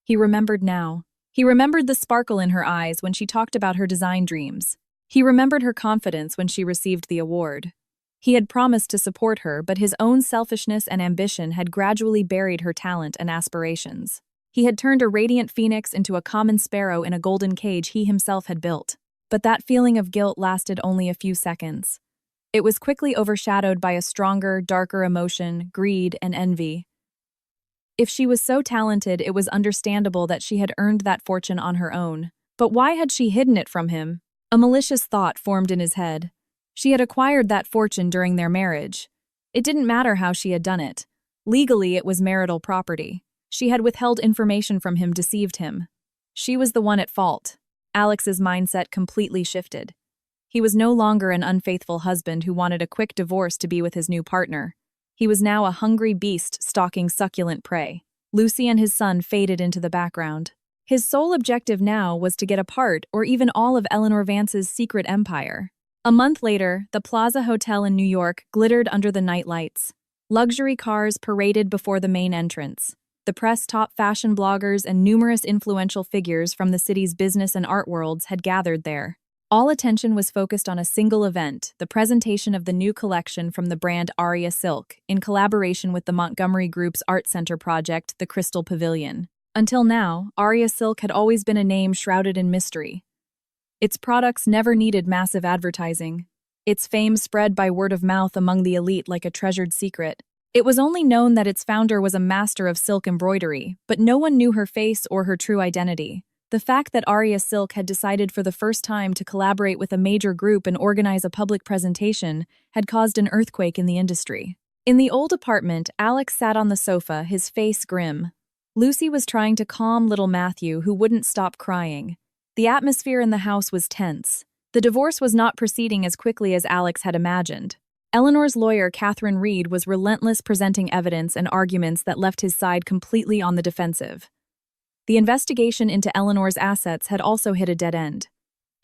He remembered now. He remembered the sparkle in her eyes when she talked about her design dreams. He remembered her confidence when she received the award. He had promised to support her, but his own selfishness and ambition had gradually buried her talent and aspirations. He had turned a radiant phoenix into a common sparrow in a golden cage he himself had built. But that feeling of guilt lasted only a few seconds. It was quickly overshadowed by a stronger, darker emotion, greed and envy. If she was so talented, it was understandable that she had earned that fortune on her own. But why had she hidden it from him? A malicious thought formed in his head. She had acquired that fortune during their marriage. It didn't matter how she had done it. Legally, it was marital property. She had withheld information from him, deceived him. She was the one at fault. Alex's mindset completely shifted. He was no longer an unfaithful husband who wanted a quick divorce to be with his new partner. He was now a hungry beast stalking succulent prey. Lucy and his son faded into the background. His sole objective now was to get a part or even all of Eleanor Vance's secret empire. A month later, the Plaza Hotel in New York glittered under the night lights. Luxury cars paraded before the main entrance. The press, top fashion bloggers, and numerous influential figures from the city's business and art worlds had gathered there. All attention was focused on a single event, the presentation of the new collection from the brand Arya Silk, in collaboration with the Montgomery Group's art center project, the Crystal Pavilion. Until now, Arya Silk had always been a name shrouded in mystery. Its products never needed massive advertising. Its fame spread by word of mouth among the elite like a treasured secret. It was only known that its founder was a master of silk embroidery, but no one knew her face or her true identity. The fact that Arya Silk had decided for the first time to collaborate with a major group and organize a public presentation had caused an earthquake in the industry. In the old apartment, Alex sat on the sofa, his face grim. Lucy was trying to calm little Matthew, who wouldn't stop crying. The atmosphere in the house was tense. The divorce was not proceeding as quickly as Alex had imagined. Eleanor's lawyer, Catherine Reed, was relentless, presenting evidence and arguments that left his side completely on the defensive. The investigation into Eleanor's assets had also hit a dead end.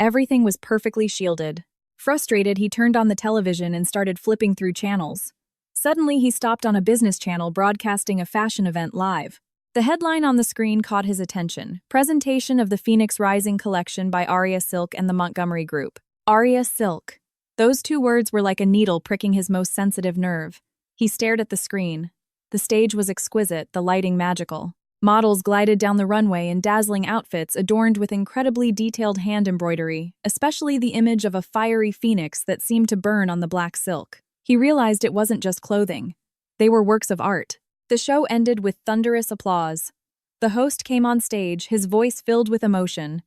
Everything was perfectly shielded. Frustrated, he turned on the television and started flipping through channels. Suddenly, he stopped on a business channel broadcasting a fashion event live. The headline on the screen caught his attention. Presentation of the Phoenix Rising collection by Aria Silk and the Montgomery Group. Aria Silk. Those two words were like a needle pricking his most sensitive nerve. He stared at the screen. The stage was exquisite, the lighting magical. Models glided down the runway in dazzling outfits adorned with incredibly detailed hand embroidery, especially the image of a fiery phoenix that seemed to burn on the black silk. He realized it wasn't just clothing. They were works of art. The show ended with thunderous applause. The host came on stage, his voice filled with emotion.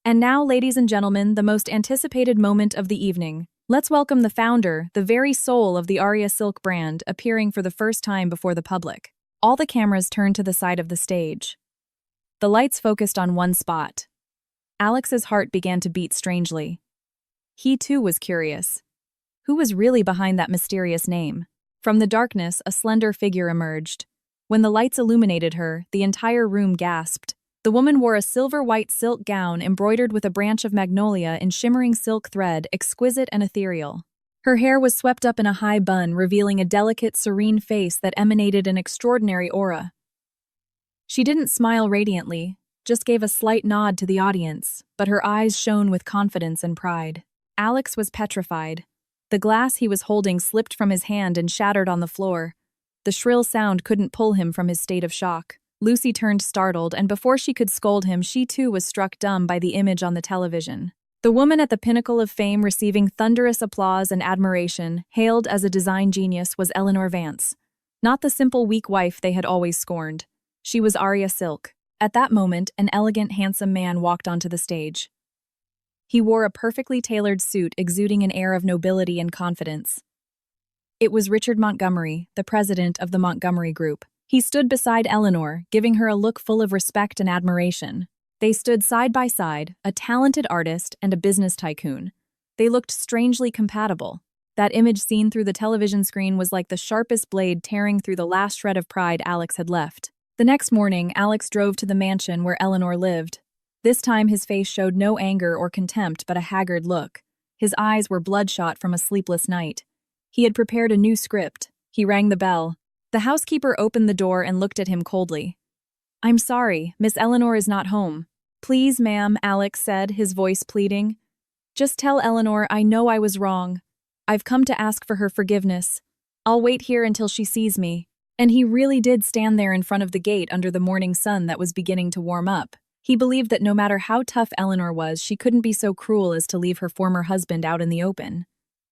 And now, ladies and gentlemen, the most anticipated moment of the evening. Let's welcome the founder, the very soul of the Aria Silk brand, appearing for the first time before the public. All the cameras turned to the side of the stage. The lights focused on one spot. Alex's heart began to beat strangely. He too was curious. Who was really behind that mysterious name? From the darkness, a slender figure emerged. When the lights illuminated her, the entire room gasped. The woman wore a silver-white silk gown embroidered with a branch of magnolia in shimmering silk thread, exquisite and ethereal. Her hair was swept up in a high bun, revealing a delicate, serene face that emanated an extraordinary aura. She didn't smile radiantly, just gave a slight nod to the audience, but her eyes shone with confidence and pride. Alex was petrified. The glass he was holding slipped from his hand and shattered on the floor. The shrill sound couldn't pull him from his state of shock. Lucy turned startled, and before she could scold him, she too was struck dumb by the image on the television. The woman at the pinnacle of fame receiving thunderous applause and admiration, hailed as a design genius, was Eleanor Vance. Not the simple weak wife they had always scorned. She was Aria Silk. At that moment, an elegant, handsome man walked onto the stage. He wore a perfectly tailored suit exuding an air of nobility and confidence. It was Richard Montgomery, the president of the Montgomery Group. He stood beside Eleanor, giving her a look full of respect and admiration. They stood side by side, a talented artist and a business tycoon. They looked strangely compatible. That image seen through the television screen was like the sharpest blade tearing through the last shred of pride Alex had left. The next morning, Alex drove to the mansion where Eleanor lived. This time his face showed no anger or contempt but a haggard look. His eyes were bloodshot from a sleepless night. He had prepared a new script. He rang the bell. The housekeeper opened the door and looked at him coldly. "I'm sorry, Miss Eleanor is not home." "Please, ma'am," Alex said, his voice pleading. "Just tell Eleanor I know I was wrong. I've come to ask for her forgiveness. I'll wait here until she sees me." And he really did stand there in front of the gate under the morning sun that was beginning to warm up. He believed that no matter how tough Eleanor was, she couldn't be so cruel as to leave her former husband out in the open.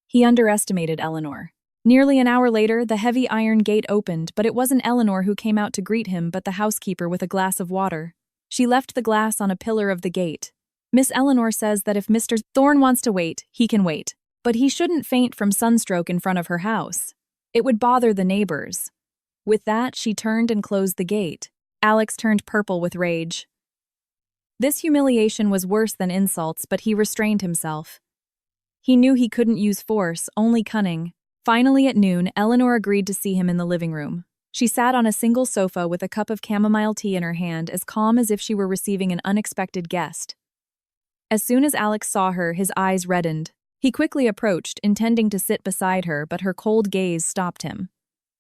He underestimated Eleanor. Nearly an hour later, the heavy iron gate opened, but it wasn't Eleanor who came out to greet him but the housekeeper with a glass of water. She left the glass on a pillar of the gate. "Miss Eleanor says that if Mr. Thorne wants to wait, he can wait. But he shouldn't faint from sunstroke in front of her house. It would bother the neighbors." With that, she turned and closed the gate. Alex turned purple with rage. This humiliation was worse than insults, but he restrained himself. He knew he couldn't use force, only cunning. Finally, at noon, Eleanor agreed to see him in the living room. She sat on a single sofa with a cup of chamomile tea in her hand, as calm as if she were receiving an unexpected guest. As soon as Alex saw her, his eyes reddened. He quickly approached, intending to sit beside her, but her cold gaze stopped him.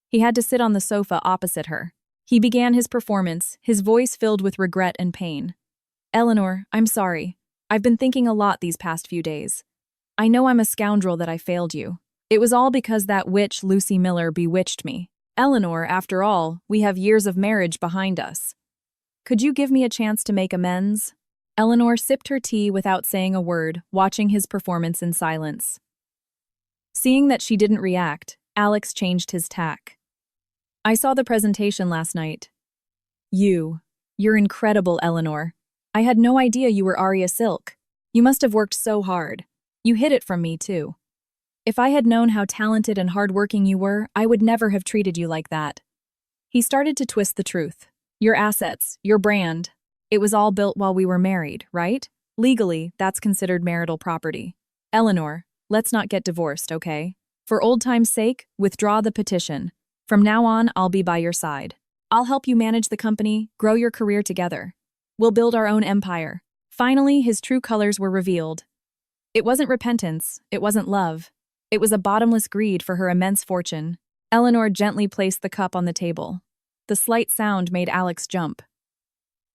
He had to sit on the sofa opposite her. He began his performance, his voice filled with regret and pain. "Eleanor, I'm sorry. I've been thinking a lot these past few days. I know I'm a scoundrel that I failed you. It was all because that witch, Lucy Miller, bewitched me. Eleanor, after all, we have years of marriage behind us. Could you give me a chance to make amends?" Eleanor sipped her tea without saying a word, watching his performance in silence. Seeing that she didn't react, Alex changed his tack. "I saw the presentation last night. You're incredible, Eleanor. I had no idea you were Aria Silk. You must have worked so hard. You hid it from me, too. If I had known how talented and hardworking you were, I would never have treated you like that." He started to twist the truth. "Your assets, your brand. It was all built while we were married, right? Legally, that's considered marital property. Eleanor, let's not get divorced, okay? For old time's sake, withdraw the petition. From now on, I'll be by your side. I'll help you manage the company, grow your career together. We'll build our own empire." Finally, his true colors were revealed. It wasn't repentance, it wasn't love. It was a bottomless greed for her immense fortune. Eleanor gently placed the cup on the table. The slight sound made Alex jump.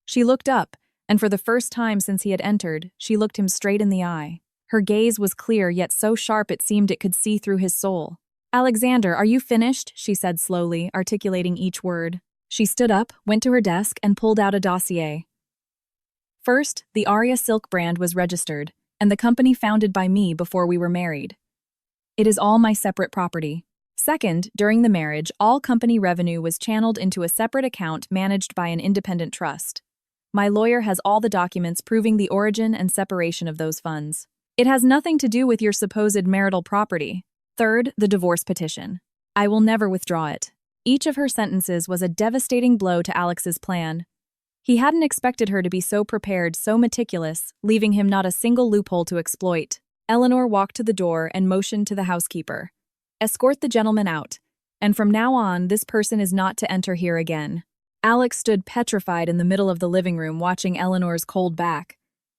She looked up, and for the first time since he had entered, she looked him straight in the eye. Her gaze was clear yet so sharp it seemed it could see through his soul. "Alexander, are you finished?" she said slowly, articulating each word. She stood up, went to her desk, and pulled out a dossier. First, the Aria Silk brand was registered, and the company founded by me before we were married. It is all my separate property. Second, during the marriage, all company revenue was channeled into a separate account managed by an independent trust. My lawyer has all the documents proving the origin and separation of those funds. It has nothing to do with your supposed marital property. Third, the divorce petition. I will never withdraw it. Each of her sentences was a devastating blow to Alex's plan. He hadn't expected her to be so prepared, so meticulous, leaving him not a single loophole to exploit. Eleanor walked to the door and motioned to the housekeeper. "Escort the gentleman out, and from now on, this person is not to enter here again." Alex stood petrified in the middle of the living room watching Eleanor's cold back.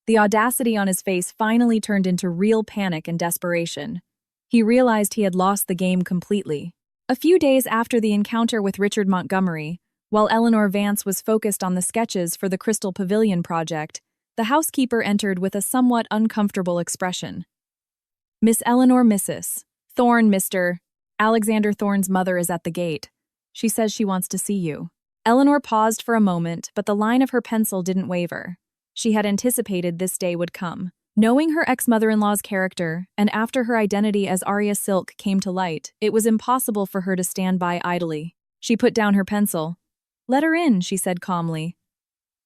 The audacity on his face finally turned into real panic and desperation. He realized he had lost the game completely. A few days after the encounter with Richard Montgomery, while Eleanor Vance was focused on the sketches for the Crystal Pavilion project, the housekeeper entered with a somewhat uncomfortable expression. "Miss Eleanor Mrs. Thorne, Mr. Alexander Thorne's mother is at the gate. She says she wants to see you." Eleanor paused for a moment, but the line of her pencil didn't waver. She had anticipated this day would come. Knowing her ex-mother-in-law's character, and after her identity as Aria Silk came to light, it was impossible for her to stand by idly. She put down her pencil. "Let her in," she said calmly.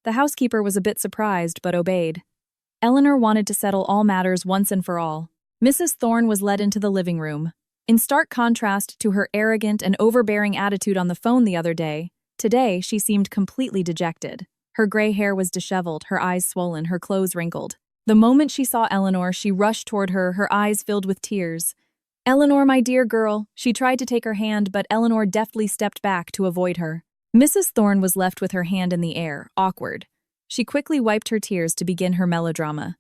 The housekeeper was a bit surprised, but obeyed. Eleanor wanted to settle all matters once and for all. Mrs. Thorne was led into the living room. In stark contrast to her arrogant and overbearing attitude on the phone the other day, today she seemed completely dejected. Her gray hair was disheveled, her eyes swollen, her clothes wrinkled. The moment she saw Eleanor, she rushed toward her, her eyes filled with tears. "Eleanor, my dear girl." She tried to take her hand, but Eleanor deftly stepped back to avoid her. Mrs. Thorne was left with her hand in the air, awkward. She quickly wiped her tears to begin her melodrama.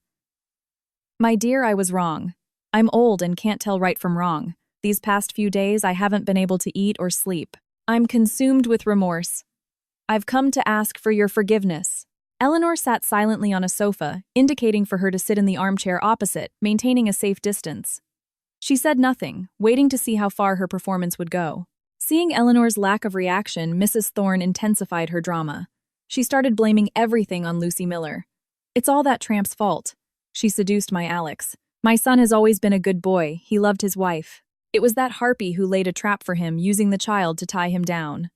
"My dear, I was wrong. I'm old and can't tell right from wrong. These past few days, I haven't been able to eat or sleep. I'm consumed with remorse. I've come to ask for your forgiveness." Eleanor sat silently on a sofa, indicating for her to sit in the armchair opposite, maintaining a safe distance. She said nothing, waiting to see how far her performance would go. Seeing Eleanor's lack of reaction, Mrs. Thorne intensified her drama. She started blaming everything on Lucy Miller. "It's all that tramp's fault. She seduced my Alex. My son has always been a good boy. He loved his wife. It was that harpy who laid a trap for him, using the child to tie him down.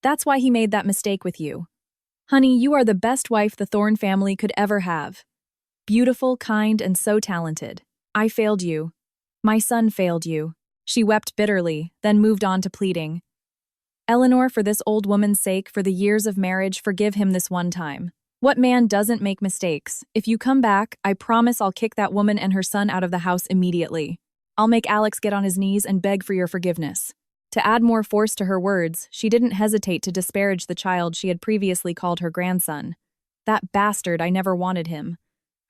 That's why he made that mistake with you. Honey, you are the best wife the Thorne family could ever have. Beautiful, kind, and so talented. I failed you. My son failed you." She wept bitterly, then moved on to pleading. "Eleanor, for this old woman's sake, for the years of marriage, forgive him this one time. What man doesn't make mistakes? If you come back, I promise I'll kick that woman and her son out of the house immediately. I'll make Alex get on his knees and beg for your forgiveness." To add more force to her words, she didn't hesitate to disparage the child she had previously called her grandson. "That bastard, I never wanted him.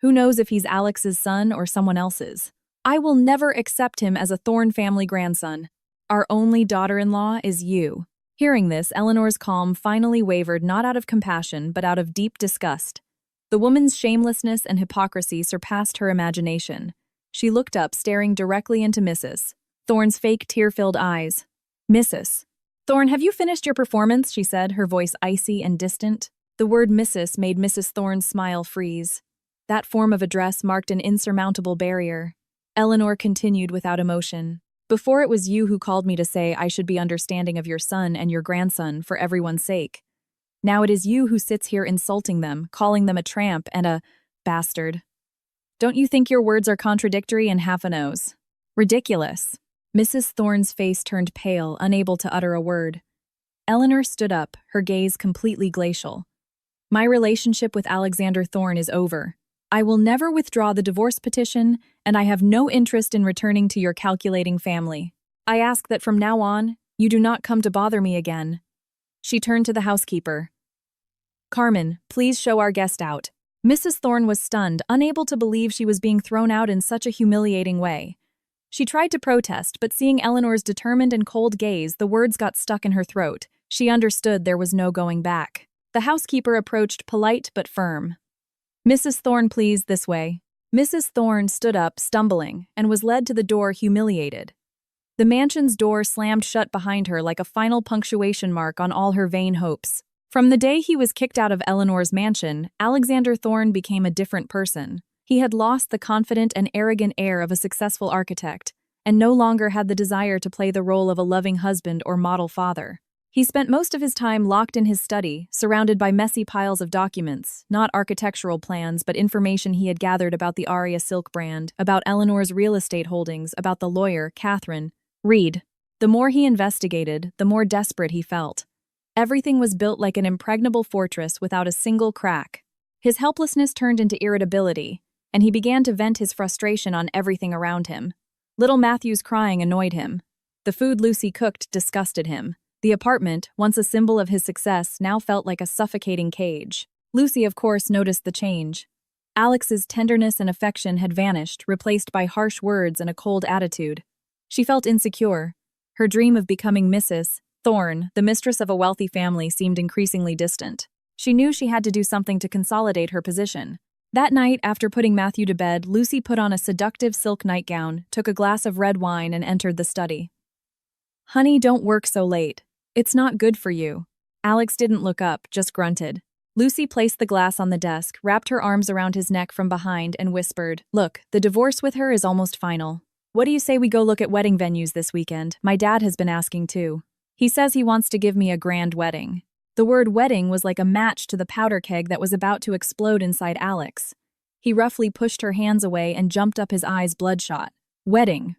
Who knows if he's Alex's son or someone else's. I will never accept him as a Thorne family grandson. Our only daughter-in-law is you." Hearing this, Eleanor's calm finally wavered, not out of compassion, but out of deep disgust. The woman's shamelessness and hypocrisy surpassed her imagination. She looked up, staring directly into Mrs. Thorne's fake, tear-filled eyes. "Mrs. Thorne, have you finished your performance?" she said, her voice icy and distant. The word Mrs. made Mrs. Thorne's smile freeze. That form of address marked an insurmountable barrier. Eleanor continued without emotion. "Before it was you who called me to say I should be understanding of your son and your grandson for everyone's sake. Now it is you who sits here insulting them, calling them a tramp and a bastard. Don't you think your words are contradictory and half a nose? Ridiculous." Mrs. Thorne's face turned pale, unable to utter a word. Eleanor stood up, her gaze completely glacial. "My relationship with Alexander Thorne is over. I will never withdraw the divorce petition, and I have no interest in returning to your calculating family. I ask that from now on, you do not come to bother me again." She turned to the housekeeper. "Carmen, please show our guest out." Mrs. Thorne was stunned, unable to believe she was being thrown out in such a humiliating way. She tried to protest, but seeing Eleanor's determined and cold gaze, the words got stuck in her throat. She understood there was no going back. The housekeeper approached polite but firm. "Mrs. Thorne, please, this way." Mrs. Thorne stood up, stumbling, and was led to the door humiliated. The mansion's door slammed shut behind her like a final punctuation mark on all her vain hopes. From the day he was kicked out of Eleanor's mansion, Alexander Thorne became a different person. He had lost the confident and arrogant air of a successful architect, and no longer had the desire to play the role of a loving husband or model father. He spent most of his time locked in his study, surrounded by messy piles of documents, not architectural plans but information he had gathered about the Aria silk brand, about Eleanor's real estate holdings, about the lawyer, Catherine. Read. The more he investigated, the more desperate he felt. Everything was built like an impregnable fortress without a single crack. His helplessness turned into irritability, and he began to vent his frustration on everything around him. Little Matthew's crying annoyed him. The food Lucy cooked disgusted him. The apartment, once a symbol of his success, now felt like a suffocating cage. Lucy, of course, noticed the change. Alex's tenderness and affection had vanished, replaced by harsh words and a cold attitude. She felt insecure. Her dream of becoming Mrs. Thorne, the mistress of a wealthy family, seemed increasingly distant. She knew she had to do something to consolidate her position. That night, after putting Matthew to bed, Lucy put on a seductive silk nightgown, took a glass of red wine, and entered the study. "Honey, don't work so late. It's not good for you." Alex didn't look up, just grunted. Lucy placed the glass on the desk, wrapped her arms around his neck from behind, and whispered, "Look, the divorce with her is almost final. What do you say we go look at wedding venues this weekend? My dad has been asking too. He says he wants to give me a grand wedding." The word wedding was like a match to the powder keg that was about to explode inside Alex. He roughly pushed her hands away and jumped up, his eyes bloodshot. "Wedding?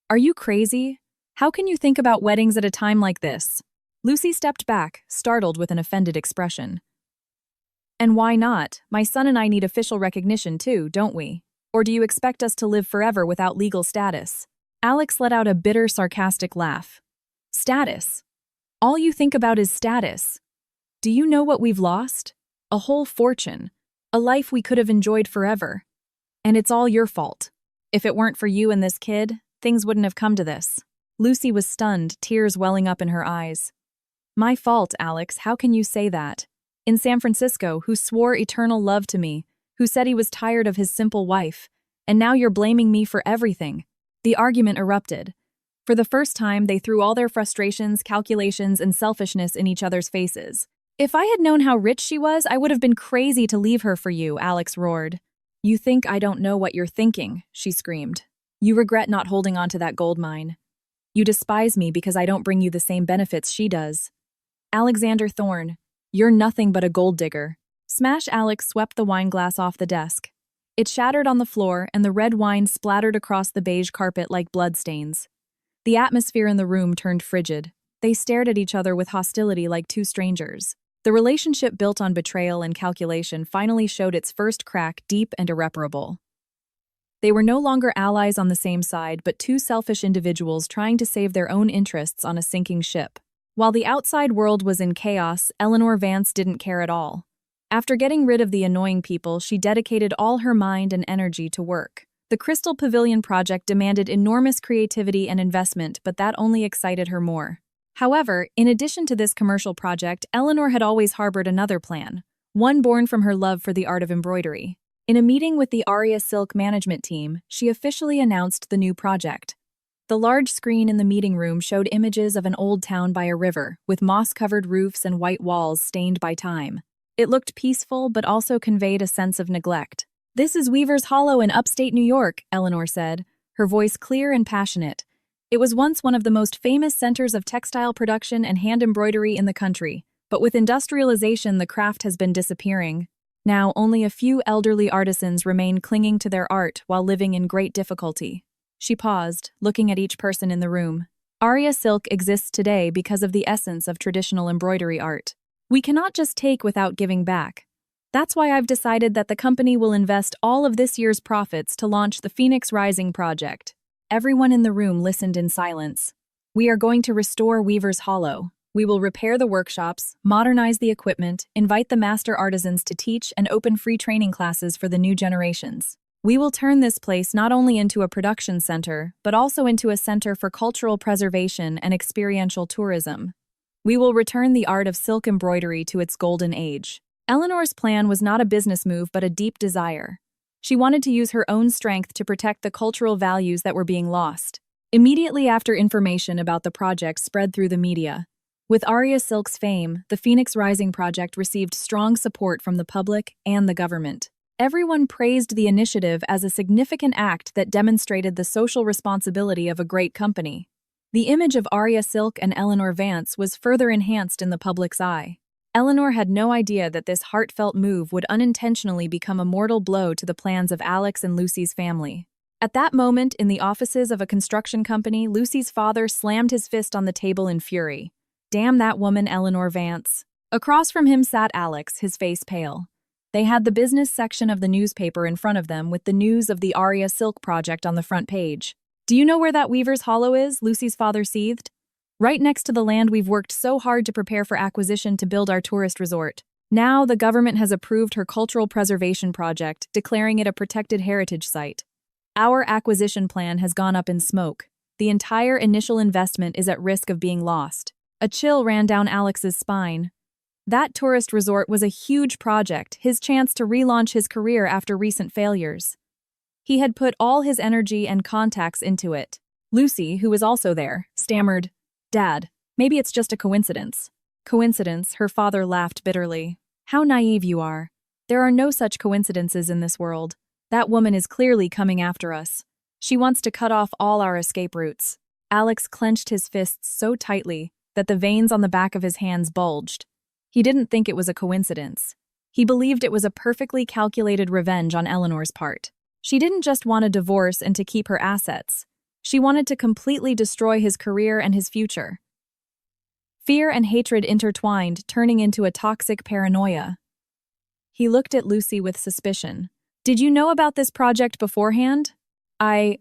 Are you crazy? How can you think about weddings at a time like this?" Lucy stepped back, startled with an offended expression. "And why not? My son and I need official recognition too, don't we? Or do you expect us to live forever without legal status?" Alex let out a bitter, sarcastic laugh. "Status? All you think about is status. Do you know what we've lost? A whole fortune. A life we could have enjoyed forever. And it's all your fault. If it weren't for you and this kid, things wouldn't have come to this." Lucy was stunned, tears welling up in her eyes. "My fault, Alex, how can you say that? In San Francisco, who swore eternal love to me, who said he was tired of his simple wife, and now you're blaming me for everything." The argument erupted. For the first time, they threw all their frustrations, calculations, and selfishness in each other's faces. "If I had known how rich she was, I would have been crazy to leave her for you," Alex roared. "You think I don't know what you're thinking," she screamed. "You regret not holding on to that gold mine. You despise me because I don't bring you the same benefits she does. Alexander Thorne, you're nothing but a gold digger." Smash Alex swept the wine glass off the desk. It shattered on the floor, and the red wine splattered across the beige carpet like bloodstains. The atmosphere in the room turned frigid. They stared at each other with hostility like two strangers. The relationship built on betrayal and calculation finally showed its first crack, deep and irreparable. They were no longer allies on the same side, but two selfish individuals trying to save their own interests on a sinking ship. While the outside world was in chaos, Eleanor Vance didn't care at all. After getting rid of the annoying people, she dedicated all her mind and energy to work. The Crystal Pavilion project demanded enormous creativity and investment, but that only excited her more. However, in addition to this commercial project, Eleanor had always harbored another plan, one born from her love for the art of embroidery. In a meeting with the Aria Silk management team, she officially announced the new project. The large screen in the meeting room showed images of an old town by a river, with moss-covered roofs and white walls stained by time. It looked peaceful, but also conveyed a sense of neglect. "This is Weaver's Hollow in upstate New York," Eleanor said, her voice clear and passionate. "It was once one of the most famous centers of textile production and hand embroidery in the country, but with industrialization the craft has been disappearing. Now only a few elderly artisans remain clinging to their art while living in great difficulty." She paused, looking at each person in the room. "Aria Silk exists today because of the essence of traditional embroidery art. We cannot just take without giving back. That's why I've decided that the company will invest all of this year's profits to launch the Phoenix Rising project." Everyone in the room listened in silence. "We are going to restore Weaver's Hollow. We will repair the workshops, modernize the equipment, invite the master artisans to teach, and open free training classes for the new generations. We will turn this place not only into a production center, but also into a center for cultural preservation and experiential tourism." We will return the art of silk embroidery to its golden age. Eleanor's plan was not a business move but a deep desire. She wanted to use her own strength to protect the cultural values that were being lost. Immediately after information about the project spread through the media, with Aria Silk's fame, the Phoenix Rising project received strong support from the public and the government. Everyone praised the initiative as a significant act that demonstrated the social responsibility of a great company. The image of Aria Silk and Eleanor Vance was further enhanced in the public's eye. Eleanor had no idea that this heartfelt move would unintentionally become a mortal blow to the plans of Alex and Lucy's family. At that moment, in the offices of a construction company, Lucy's father slammed his fist on the table in fury. Damn that woman, Eleanor Vance. Across from him sat Alex, his face pale. They had the business section of the newspaper in front of them with the news of the Aria Silk project on the front page. Do you know where that Weaver's Hollow is? Lucy's father seethed. Right next to the land we've worked so hard to prepare for acquisition to build our tourist resort. Now the government has approved her cultural preservation project, declaring it a protected heritage site. Our acquisition plan has gone up in smoke. The entire initial investment is at risk of being lost. A chill ran down Alex's spine. That tourist resort was a huge project, his chance to relaunch his career after recent failures. He had put all his energy and contacts into it. Lucy, who was also there, stammered, "Dad, maybe it's just a coincidence." Coincidence, her father laughed bitterly. How naive you are. There are no such coincidences in this world. That woman is clearly coming after us. She wants to cut off all our escape routes. Alex clenched his fists so tightly that the veins on the back of his hands bulged. He didn't think it was a coincidence. He believed it was a perfectly calculated revenge on Eleanor's part. She didn't just want a divorce and to keep her assets. She wanted to completely destroy his career and his future. Fear and hatred intertwined, turning into a toxic paranoia. He looked at Lucy with suspicion. "Did you know about this project beforehand?" I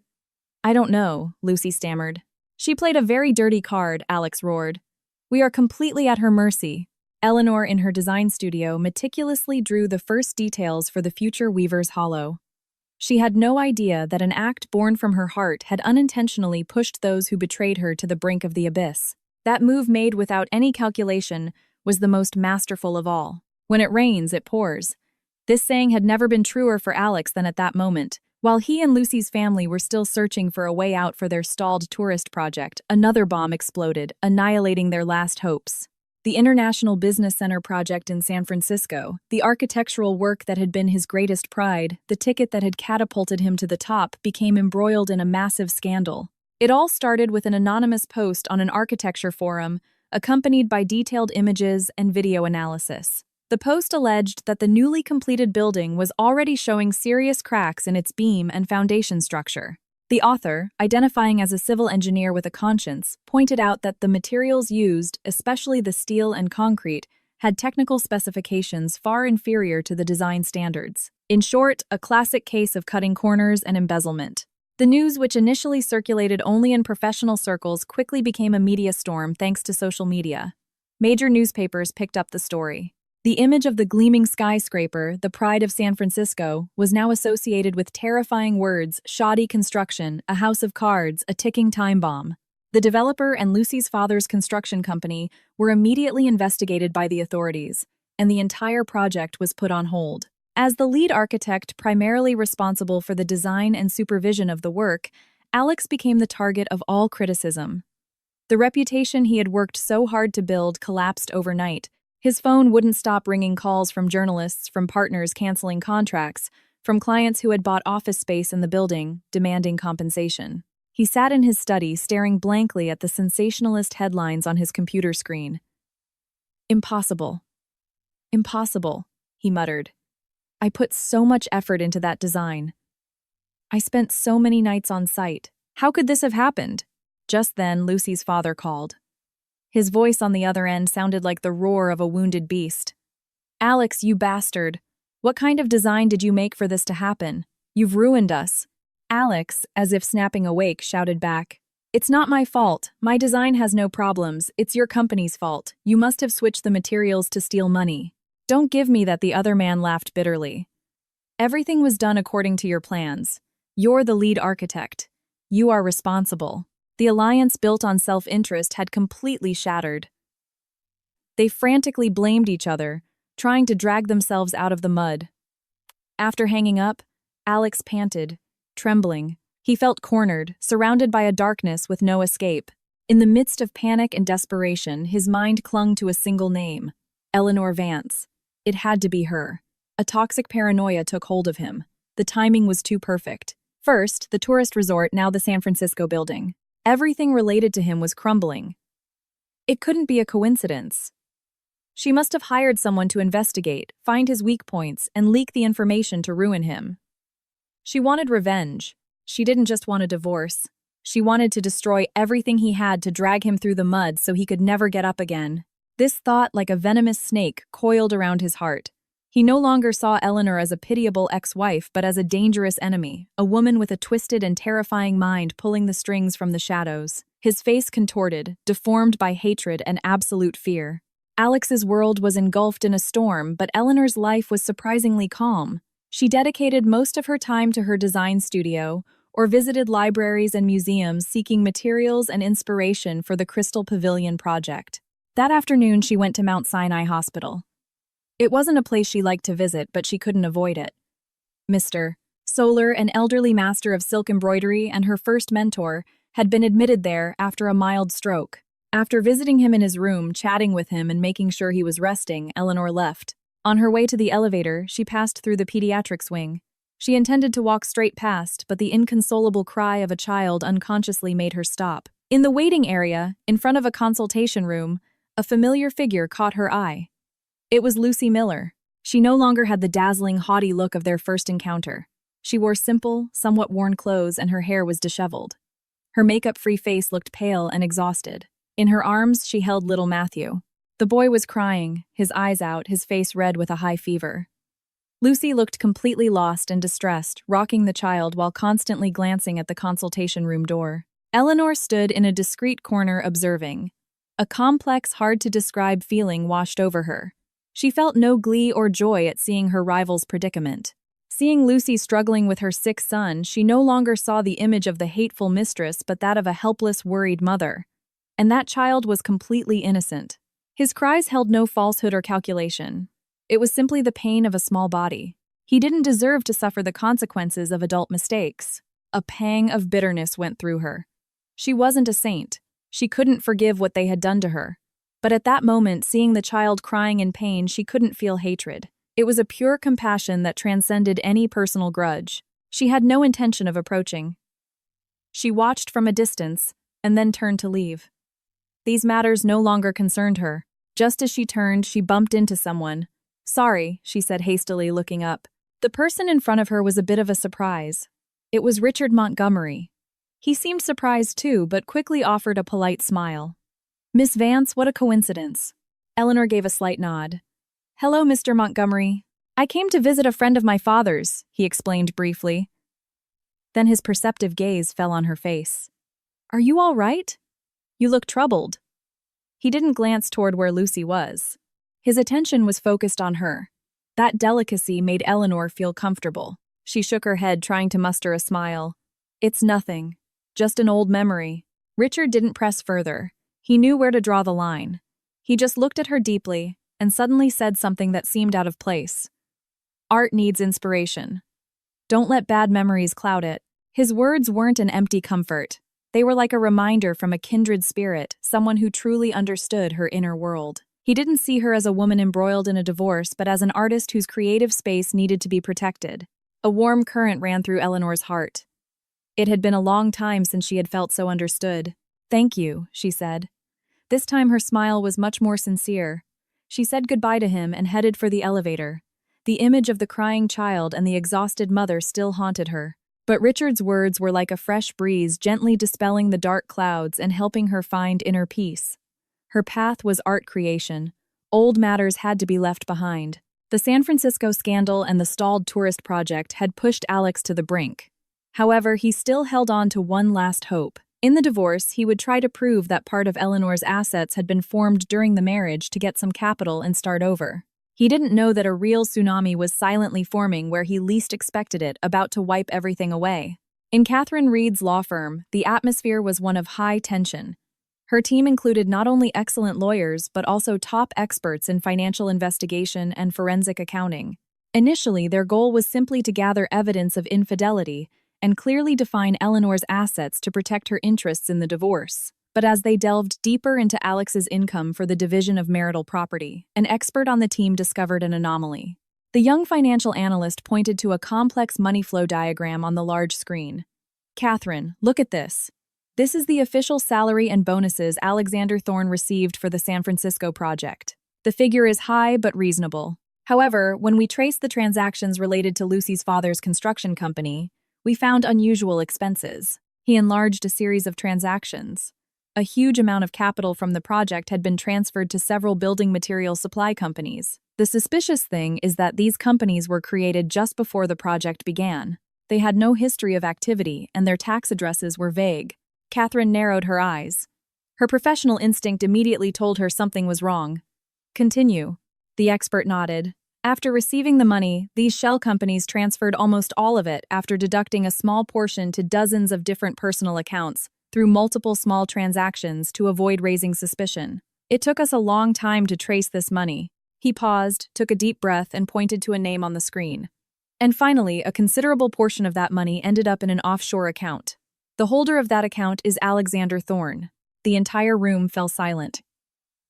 don't know," Lucy stammered. "She played a very dirty card," Alex roared. "We are completely at her mercy." Eleanor, in her design studio, meticulously drew the first details for the future Weaver's Hollow. She had no idea that an act born from her heart had unintentionally pushed those who betrayed her to the brink of the abyss. That move made without any calculation was the most masterful of all. When it rains, it pours. This saying had never been truer for Alex than at that moment. While he and Lucy's family were still searching for a way out for their stalled tourist project, another bomb exploded, annihilating their last hopes. The International Business Center project in San Francisco, the architectural work that had been his greatest pride, the ticket that had catapulted him to the top, became embroiled in a massive scandal. It all started with an anonymous post on an architecture forum, accompanied by detailed images and video analysis. The post alleged that the newly completed building was already showing serious cracks in its beam and foundation structure. The author, identifying as a civil engineer with a conscience, pointed out that the materials used, especially the steel and concrete, had technical specifications far inferior to the design standards. In short, a classic case of cutting corners and embezzlement. The news, which initially circulated only in professional circles, quickly became a media storm thanks to social media. Major newspapers picked up the story. The image of the gleaming skyscraper, the pride of San Francisco, was now associated with terrifying words: shoddy construction, a house of cards, a ticking time bomb. The developer and Lucy's father's construction company were immediately investigated by the authorities, and the entire project was put on hold. As the lead architect primarily responsible for the design and supervision of the work, Alex became the target of all criticism. The reputation he had worked so hard to build collapsed overnight. His phone wouldn't stop ringing calls from journalists, from partners canceling contracts, from clients who had bought office space in the building, demanding compensation. He sat in his study, staring blankly at the sensationalist headlines on his computer screen. "Impossible. Impossible," he muttered. "I put so much effort into that design. I spent so many nights on site. How could this have happened?" Just then, Lucy's father called. His voice on the other end sounded like the roar of a wounded beast. "Alex, you bastard. What kind of design did you make for this to happen? You've ruined us." Alex, as if snapping awake, shouted back, "It's not my fault. My design has no problems. It's your company's fault. You must have switched the materials to steal money." "Don't give me that," the other man laughed bitterly. "Everything was done according to your plans. You're the lead architect. You are responsible." The alliance built on self-interest had completely shattered. They frantically blamed each other, trying to drag themselves out of the mud. After hanging up, Alex panted, trembling. He felt cornered, surrounded by a darkness with no escape. In the midst of panic and desperation, his mind clung to a single name: Eleanor Vance. It had to be her. A toxic paranoia took hold of him. The timing was too perfect. First, the tourist resort, now the San Francisco building. Everything related to him was crumbling. It couldn't be a coincidence. She must have hired someone to investigate, find his weak points, and leak the information to ruin him. She wanted revenge. She didn't just want a divorce. She wanted to destroy everything he had to drag him through the mud so he could never get up again. This thought, like a venomous snake, coiled around his heart. He no longer saw Eleanor as a pitiable ex-wife, but as a dangerous enemy, a woman with a twisted and terrifying mind pulling the strings from the shadows. His face contorted, deformed by hatred and absolute fear. Alex's world was engulfed in a storm, but Eleanor's life was surprisingly calm. She dedicated most of her time to her design studio, or visited libraries and museums seeking materials and inspiration for the Crystal Pavilion project. That afternoon, she went to Mount Sinai Hospital. It wasn't a place she liked to visit, but she couldn't avoid it. Mr. Solar, an elderly master of silk embroidery and her first mentor, had been admitted there after a mild stroke. After visiting him in his room, chatting with him, and making sure he was resting, Eleanor left. On her way to the elevator, she passed through the pediatrics wing. She intended to walk straight past, but the inconsolable cry of a child unconsciously made her stop. In the waiting area, in front of a consultation room, a familiar figure caught her eye. It was Lucy Miller. She no longer had the dazzling, haughty look of their first encounter. She wore simple, somewhat worn clothes, and her hair was disheveled. Her makeup-free face looked pale and exhausted. In her arms, she held little Matthew. The boy was crying, his eyes out, his face red with a high fever. Lucy looked completely lost and distressed, rocking the child while constantly glancing at the consultation room door. Eleanor stood in a discreet corner observing. A complex, hard-to-describe feeling washed over her. She felt no glee or joy at seeing her rival's predicament. Seeing Lucy struggling with her sick son, she no longer saw the image of the hateful mistress but that of a helpless, worried mother. And that child was completely innocent. His cries held no falsehood or calculation. It was simply the pain of a small body. He didn't deserve to suffer the consequences of adult mistakes. A pang of bitterness went through her. She wasn't a saint. She couldn't forgive what they had done to her. But at that moment, seeing the child crying in pain, she couldn't feel hatred. It was a pure compassion that transcended any personal grudge. She had no intention of approaching. She watched from a distance, and then turned to leave. These matters no longer concerned her. Just as she turned, she bumped into someone. "Sorry," she said hastily, looking up. The person in front of her was a bit of a surprise. It was Richard Montgomery. He seemed surprised too, but quickly offered a polite smile. "Miss Vance, what a coincidence." Eleanor gave a slight nod. "Hello, Mr. Montgomery. I came to visit a friend of my father's," he explained briefly. Then his perceptive gaze fell on her face. "Are you all right? You look troubled." He didn't glance toward where Lucy was. His attention was focused on her. That delicacy made Eleanor feel comfortable. She shook her head, trying to muster a smile. "It's nothing. Just an old memory." Richard didn't press further. He knew where to draw the line. He just looked at her deeply and suddenly said something that seemed out of place. "Art needs inspiration. Don't let bad memories cloud it." His words weren't an empty comfort. They were like a reminder from a kindred spirit, someone who truly understood her inner world. He didn't see her as a woman embroiled in a divorce, but as an artist whose creative space needed to be protected. A warm current ran through Eleanor's heart. It had been a long time since she had felt so understood. "Thank you," she said. This time her smile was much more sincere. She said goodbye to him and headed for the elevator. The image of the crying child and the exhausted mother still haunted her. But Richard's words were like a fresh breeze, gently dispelling the dark clouds and helping her find inner peace. Her path was art creation. Old matters had to be left behind. The San Francisco scandal and the stalled tourist project had pushed Alex to the brink. However, he still held on to one last hope. In the divorce, he would try to prove that part of Eleanor's assets had been formed during the marriage to get some capital and start over. He didn't know that a real tsunami was silently forming where he least expected it, about to wipe everything away. In Catherine Reed's law firm, the atmosphere was one of high tension. Her team included not only excellent lawyers but also top experts in financial investigation and forensic accounting. Initially, their goal was simply to gather evidence of infidelity and clearly define Eleanor's assets to protect her interests in the divorce. But as they delved deeper into Alex's income for the division of marital property, an expert on the team discovered an anomaly. The young financial analyst pointed to a complex money flow diagram on the large screen. "Catherine, look at this. This is the official salary and bonuses Alexander Thorne received for the San Francisco project. The figure is high but reasonable. However, when we traced the transactions related to Lucy's father's construction company, we found unusual expenses. He enlarged a series of transactions. A huge amount of capital from the project had been transferred to several building material supply companies. The suspicious thing is that these companies were created just before the project began. They had no history of activity, and their tax addresses were vague." Catherine narrowed her eyes. Her professional instinct immediately told her something was wrong. "Continue." The expert nodded. "After receiving the money, these shell companies transferred almost all of it after deducting a small portion to dozens of different personal accounts through multiple small transactions to avoid raising suspicion. It took us a long time to trace this money." He paused, took a deep breath, and pointed to a name on the screen. "And finally, a considerable portion of that money ended up in an offshore account. The holder of that account is Alexander Thorne." The entire room fell silent.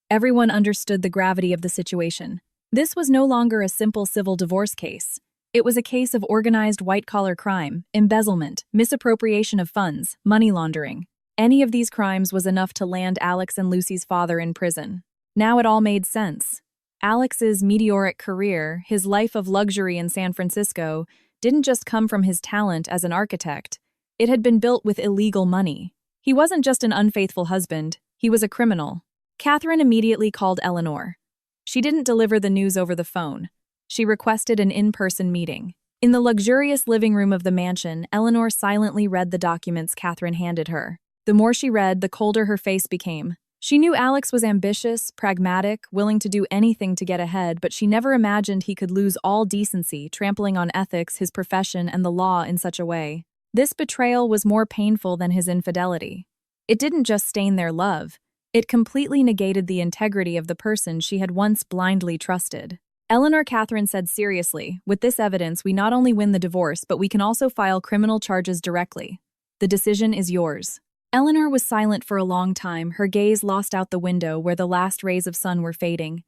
Everyone understood the gravity of the situation. This was no longer a simple civil divorce case. It was a case of organized white-collar crime, embezzlement, misappropriation of funds, money laundering. Any of these crimes was enough to land Alex and Lucy's father in prison. Now it all made sense. Alex's meteoric career, his life of luxury in San Francisco, didn't just come from his talent as an architect. It had been built with illegal money. He wasn't just an unfaithful husband, he was a criminal. Catherine immediately called Eleanor. She didn't deliver the news over the phone. She requested an in-person meeting. In the luxurious living room of the mansion, Eleanor silently read the documents Catherine handed her. The more she read, the colder her face became. She knew Alex was ambitious, pragmatic, willing to do anything to get ahead, but she never imagined he could lose all decency, trampling on ethics, his profession, and the law in such a way. This betrayal was more painful than his infidelity. It didn't just stain their love. It completely negated the integrity of the person she had once blindly trusted. Eleanor Catherine said seriously, "With this evidence, we not only win the divorce, but we can also file criminal charges directly. The decision is yours." Eleanor was silent for a long time, her gaze lost out the window where the last rays of sun were fading.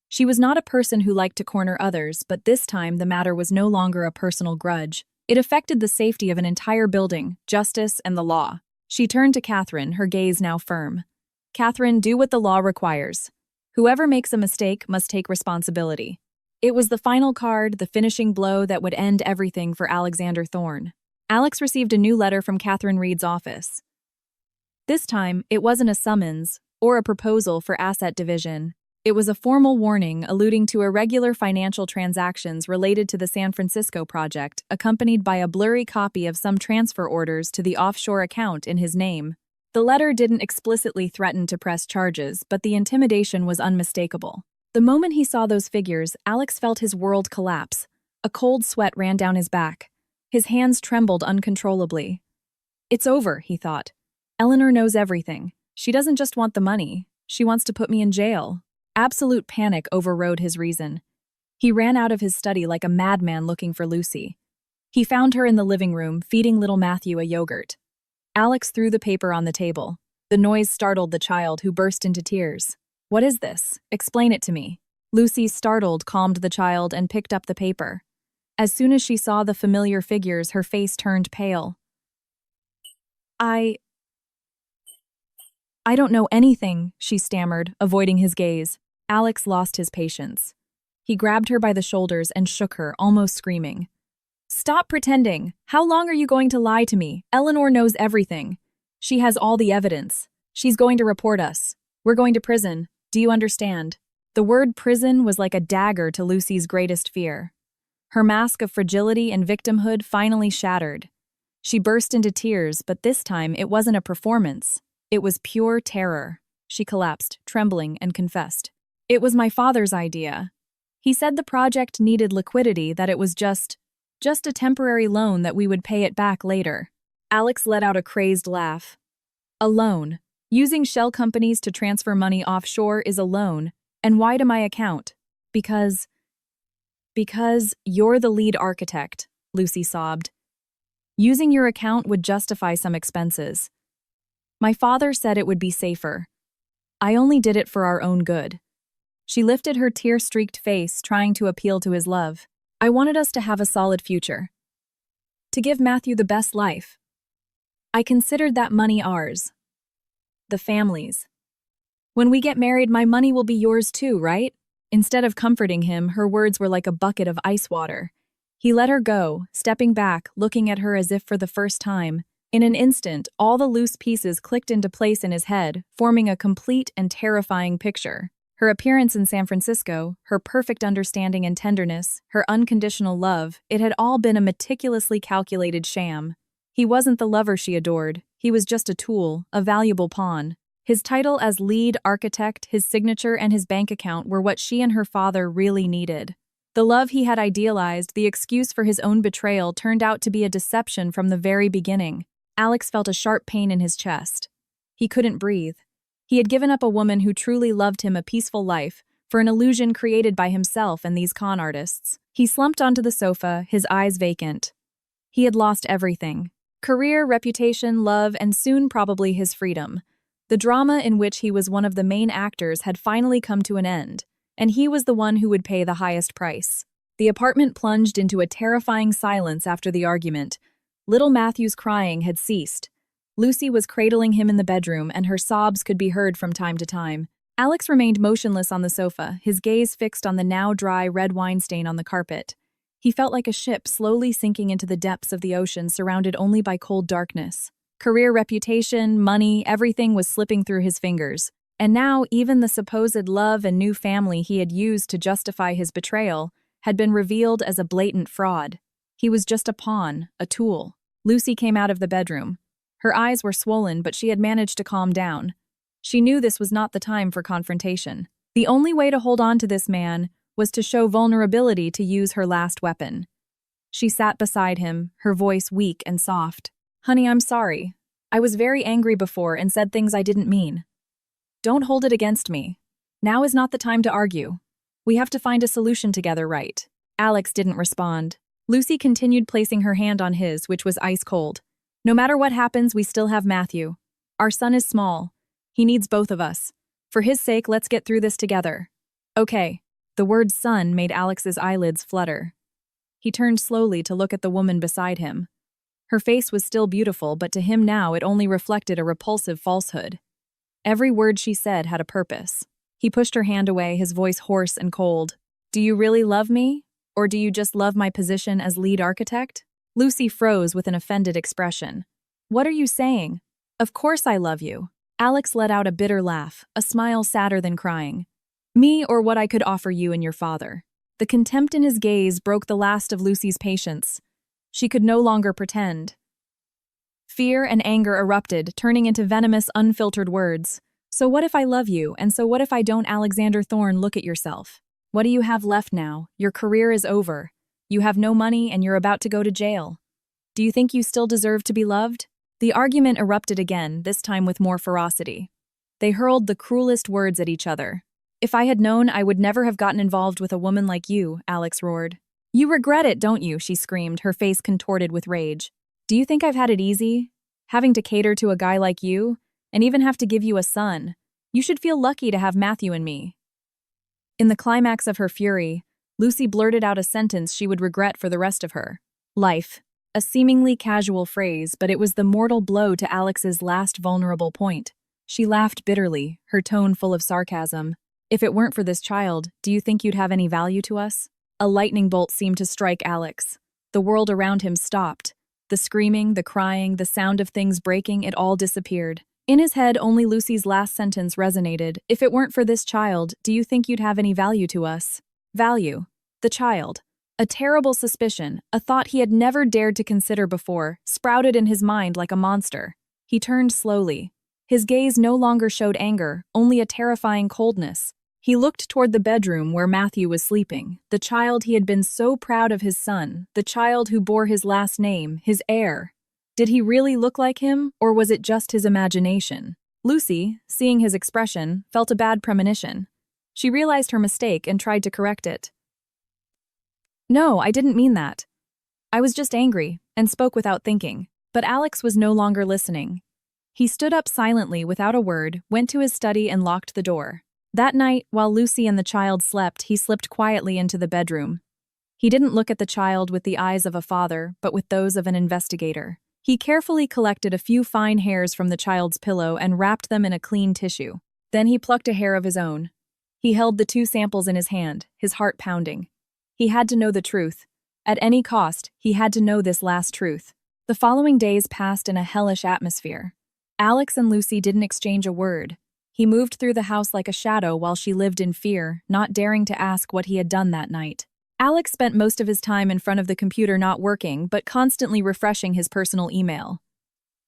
She was not a person who liked to corner others, but this time the matter was no longer a personal grudge. It affected the safety of an entire building, justice, and the law. She turned to Catherine, her gaze now firm. "Catherine, do what the law requires. Whoever makes a mistake must take responsibility." It was the final card, the finishing blow that would end everything for Alexander Thorne. Alex received a new letter from Catherine Reed's office. This time, it wasn't a summons or a proposal for asset division. It was a formal warning alluding to irregular financial transactions related to the San Francisco project, accompanied by a blurry copy of some transfer orders to the offshore account in his name. The letter didn't explicitly threaten to press charges, but the intimidation was unmistakable. The moment he saw those figures, Alex felt his world collapse. A cold sweat ran down his back. His hands trembled uncontrollably. "It's over," he thought. "Eleanor knows everything. She doesn't just want the money. She wants to put me in jail." Absolute panic overrode his reason. He ran out of his study like a madman looking for Lucy. He found her in the living room, feeding little Matthew a yogurt. Alex threw the paper on the table. The noise startled the child, who burst into tears. "What is this? Explain it to me." Lucy, startled, calmed the child and picked up the paper. As soon as she saw the familiar figures, her face turned pale. I don't know anything," she stammered, avoiding his gaze. Alex lost his patience. He grabbed her by the shoulders and shook her, almost screaming. "Stop pretending! How long are you going to lie to me? Eleanor knows everything. She has all the evidence. She's going to report us. We're going to prison. Do you understand?" The word prison was like a dagger to Lucy's greatest fear. Her mask of fragility and victimhood finally shattered. She burst into tears, but this time it wasn't a performance. It was pure terror. She collapsed, trembling, and confessed. "It was my father's idea. He said the project needed liquidity, that it was just a temporary loan, that we would pay it back later." Alex let out a crazed laugh. "A loan? Using shell companies to transfer money offshore is a loan. And why to my account? Because you're the lead architect, Lucy sobbed. Using your account would justify some expenses. My father said it would be safer. I only did it for our own good. She lifted her tear-streaked face, trying to appeal to his love. I wanted us to have a solid future. To give Matthew the best life. I considered that money ours. The family's. When we get married, my money will be yours too, right? Instead of comforting him, her words were like a bucket of ice water. He let her go, stepping back, looking at her as if for the first time. In an instant, all the loose pieces clicked into place in his head, forming a complete and terrifying picture. Her appearance in San Francisco, her perfect understanding and tenderness, her unconditional love, it had all been a meticulously calculated sham. He wasn't the lover she adored. He was just a tool, a valuable pawn. His title as lead architect, his signature, and his bank account were what she and her father really needed. The love he had idealized, the excuse for his own betrayal, turned out to be a deception from the very beginning. Alex felt a sharp pain in his chest. He couldn't breathe. He had given up a woman who truly loved him a peaceful life for an illusion created by himself and these con artists. He slumped onto the sofa, his eyes vacant. He had lost everything. Career, reputation, love, and soon probably his freedom. The drama in which he was one of the main actors had finally come to an end, and he was the one who would pay the highest price. The apartment plunged into a terrifying silence after the argument. Little Matthew's crying had ceased. Lucy was cradling him in the bedroom, and her sobs could be heard from time to time. Alex remained motionless on the sofa, his gaze fixed on the now dry red wine stain on the carpet. He felt like a ship slowly sinking into the depths of the ocean, surrounded only by cold darkness. Career, reputation, money, everything was slipping through his fingers. And now, even the supposed love and new family he had used to justify his betrayal had been revealed as a blatant fraud. He was just a pawn, a tool. Lucy came out of the bedroom. Her eyes were swollen, but she had managed to calm down. She knew this was not the time for confrontation. The only way to hold on to this man was to show vulnerability, to use her last weapon. She sat beside him, her voice weak and soft. Honey, I'm sorry. I was very angry before and said things I didn't mean. Don't hold it against me. Now is not the time to argue. We have to find a solution together, right? Alex didn't respond. Lucy continued, placing her hand on his, which was ice cold. No matter what happens, we still have Matthew. Our son is small. He needs both of us. For his sake, let's get through this together. Okay. The word son made Alex's eyelids flutter. He turned slowly to look at the woman beside him. Her face was still beautiful, but to him now it only reflected a repulsive falsehood. Every word she said had a purpose. He pushed her hand away, his voice hoarse and cold. Do you really love me? Or do you just love my position as lead architect? Lucy froze with an offended expression. What are you saying? Of course I love you. Alex let out a bitter laugh, a smile sadder than crying. Me or what I could offer you and your father. The contempt in his gaze broke the last of Lucy's patience. She could no longer pretend. Fear and anger erupted, turning into venomous, unfiltered words. So what if I love you, and so what if I don't? Alexander Thorne, look at yourself. What do you have left now? Your career is over. You have no money and you're about to go to jail. Do you think you still deserve to be loved? The argument erupted again, this time with more ferocity. They hurled the cruelest words at each other. If I had known, I would never have gotten involved with a woman like you, Alex roared. You regret it, don't you? She screamed, her face contorted with rage. Do you think I've had it easy? Having to cater to a guy like you, and even have to give you a son. You should feel lucky to have Matthew and me. In the climax of her fury, Lucy blurted out a sentence she would regret for the rest of her life. A seemingly casual phrase, but it was the mortal blow to Alex's last vulnerable point. She laughed bitterly, her tone full of sarcasm. If it weren't for this child, do you think you'd have any value to us? A lightning bolt seemed to strike Alex. The world around him stopped. The screaming, the crying, the sound of things breaking, it all disappeared. In his head, only Lucy's last sentence resonated. If it weren't for this child, do you think you'd have any value to us? Value. The child. A terrible suspicion, a thought he had never dared to consider before, sprouted in his mind like a monster. He turned slowly. His gaze no longer showed anger, only a terrifying coldness. He looked toward the bedroom where Matthew was sleeping, the child he had been so proud of, his son, the child who bore his last name, his heir. Did he really look like him, or was it just his imagination? Lucy, seeing his expression, felt a bad premonition. She realized her mistake and tried to correct it. "No, I didn't mean that. I was just angry," and spoke without thinking. But Alex was no longer listening. He stood up silently without a word, went to his study and locked the door. That night, while Lucy and the child slept, he slipped quietly into the bedroom. He didn't look at the child with the eyes of a father, but with those of an investigator. He carefully collected a few fine hairs from the child's pillow and wrapped them in a clean tissue. Then he plucked a hair of his own. He held the 2 samples in his hand, his heart pounding. He had to know the truth. At any cost, he had to know this last truth. The following days passed in a hellish atmosphere. Alex and Lucy didn't exchange a word. He moved through the house like a shadow while she lived in fear, not daring to ask what he had done that night. Alex spent most of his time in front of the computer not working, but constantly refreshing his personal email.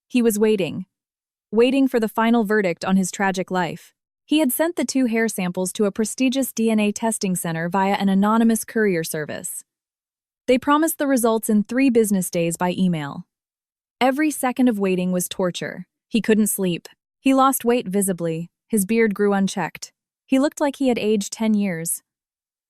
He was waiting for the final verdict on his tragic life. He had sent the 2 hair samples to a prestigious DNA testing center via an anonymous courier service. They promised the results in 3 business days by email. Every second of waiting was torture. He couldn't sleep. He lost weight visibly. His beard grew unchecked. He looked like he had aged 10 years.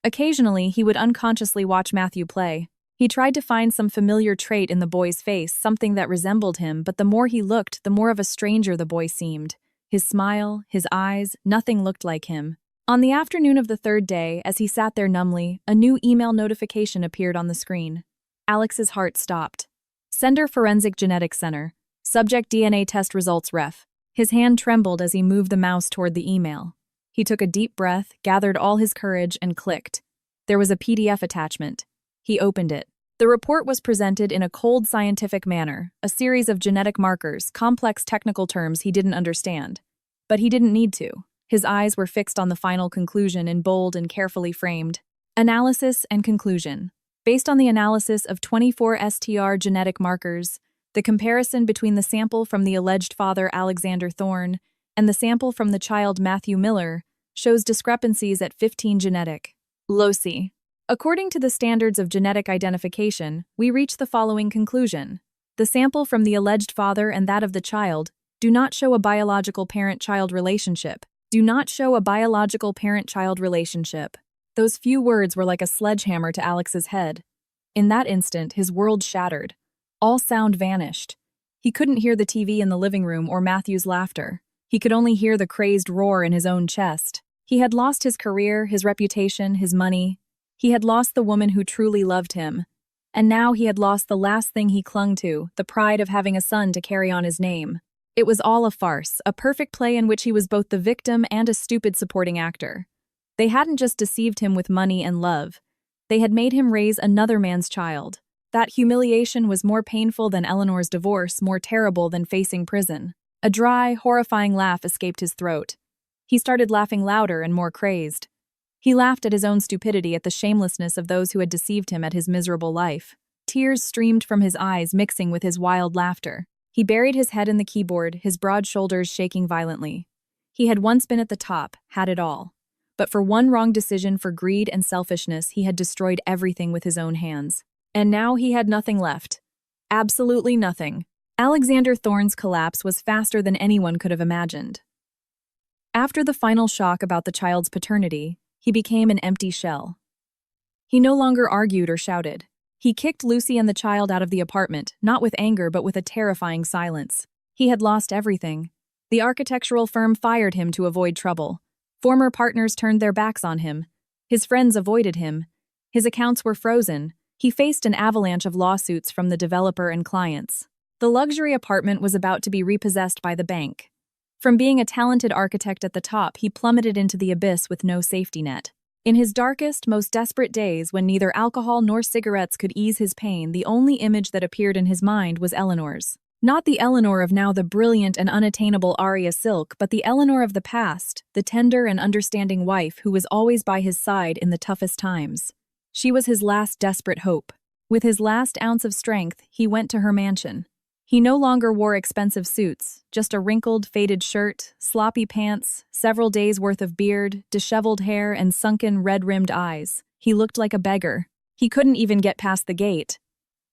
Occasionally, he would unconsciously watch Matthew play. He tried to find some familiar trait in the boy's face, something that resembled him, but the more he looked, the more of a stranger the boy seemed. His smile, his eyes, nothing looked like him. On the afternoon of the 3rd day, as he sat there numbly, a new email notification appeared on the screen. Alex's heart stopped. Sender Forensic Genetics Center. Subject DNA test results ref. His hand trembled as he moved the mouse toward the email. He took a deep breath, gathered all his courage, and clicked. There was a PDF attachment. He opened it. The report was presented in a cold scientific manner, a series of genetic markers, complex technical terms he didn't understand. But he didn't need to. His eyes were fixed on the final conclusion in bold and carefully framed. Analysis and conclusion. Based on the analysis of 24 STR genetic markers, the comparison between the sample from the alleged father Alexander Thorne and the sample from the child Matthew Miller shows discrepancies at 15 genetic loci. According to the standards of genetic identification, we reach the following conclusion. The sample from the alleged father and that of the child do not show a biological parent-child relationship. Do not show a biological parent-child relationship. Those few words were like a sledgehammer to Alex's head. In that instant, his world shattered. All sound vanished. He couldn't hear the TV in the living room or Matthew's laughter. He could only hear the crazed roar in his own chest. He had lost his career, his reputation, his money. He had lost the woman who truly loved him. And now he had lost the last thing he clung to, the pride of having a son to carry on his name. It was all a farce, a perfect play in which he was both the victim and a stupid supporting actor. They hadn't just deceived him with money and love. They had made him raise another man's child. That humiliation was more painful than Eleanor's divorce, more terrible than facing prison. A dry, horrifying laugh escaped his throat. He started laughing louder and more crazed. He laughed at his own stupidity, at the shamelessness of those who had deceived him at his miserable life. Tears streamed from his eyes, mixing with his wild laughter. He buried his head in the keyboard, his broad shoulders shaking violently. He had once been at the top, had it all. But for one wrong decision, for greed and selfishness, he had destroyed everything with his own hands. And now he had nothing left. Absolutely nothing. Alexander Thorne's collapse was faster than anyone could have imagined. After the final shock about the child's paternity, he became an empty shell. He no longer argued or shouted. He kicked Lucy and the child out of the apartment, not with anger but with a terrifying silence. He had lost everything. The architectural firm fired him to avoid trouble. Former partners turned their backs on him. His friends avoided him. His accounts were frozen. He faced an avalanche of lawsuits from the developer and clients. The luxury apartment was about to be repossessed by the bank. From being a talented architect at the top, he plummeted into the abyss with no safety net. In his darkest, most desperate days, when neither alcohol nor cigarettes could ease his pain, the only image that appeared in his mind was Eleanor's. Not the Eleanor of now the brilliant and unattainable Arya Silk, but the Eleanor of the past, the tender and understanding wife who was always by his side in the toughest times. She was his last desperate hope. With his last ounce of strength, he went to her mansion. He no longer wore expensive suits, just a wrinkled, faded shirt, sloppy pants, several days' worth of beard, disheveled hair, and sunken, red-rimmed eyes. He looked like a beggar. He couldn't even get past the gate.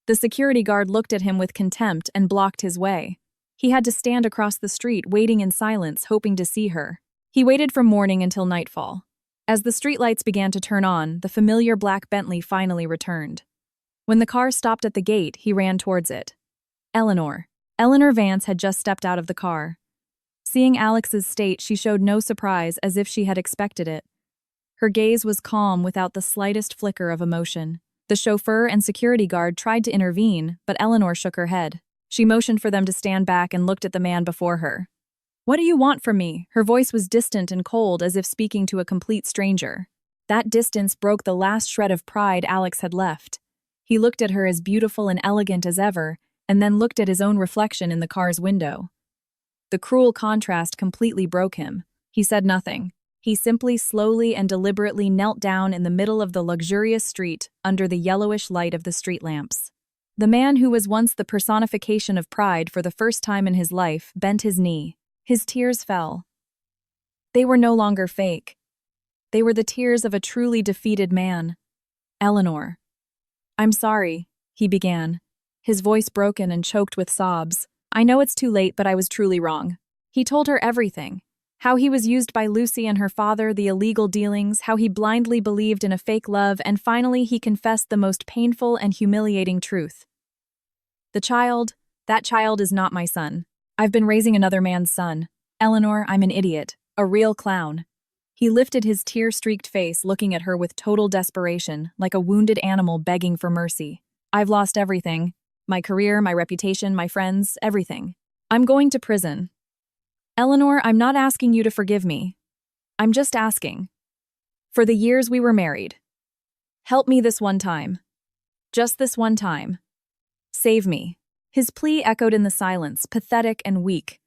The security guard looked at him with contempt and blocked his way. He had to stand across the street, waiting in silence, hoping to see her. He waited from morning until nightfall. As the streetlights began to turn on, the familiar black Bentley finally returned. When the car stopped at the gate, he ran towards it. Eleanor. Eleanor Vance had just stepped out of the car. Seeing Alex's state, she showed no surprise, as if she had expected it. Her gaze was calm without the slightest flicker of emotion. The chauffeur and security guard tried to intervene, but Eleanor shook her head. She motioned for them to stand back and looked at the man before her. "What do you want from me?" Her voice was distant and cold, as if speaking to a complete stranger. That distance broke the last shred of pride Alex had left. He looked at her as beautiful and elegant as ever, and then looked at his own reflection in the car's window. The cruel contrast completely broke him. He said nothing. He simply slowly and deliberately knelt down in the middle of the luxurious street under the yellowish light of the street lamps. The man who was once the personification of pride for the first time in his life bent his knee. His tears fell. They were no longer fake. They were the tears of a truly defeated man. "Eleanor." "I'm sorry," he began, his voice broken and choked with sobs. "I know it's too late, but I was truly wrong." He told her everything. How he was used by Lucy and her father, the illegal dealings, how he blindly believed in a fake love, and finally he confessed the most painful and humiliating truth. That child is not my son. I've been raising another man's son. Eleanor, I'm an idiot, a real clown. He lifted his tear-streaked face, looking at her with total desperation, like a wounded animal begging for mercy. I've lost everything. My career, my reputation, my friends, everything. I'm going to prison. Eleanor, I'm not asking you to forgive me. I'm just asking. For the years we were married. Help me this one time. Just this one time. Save me. His plea echoed in the silence, pathetic and weak.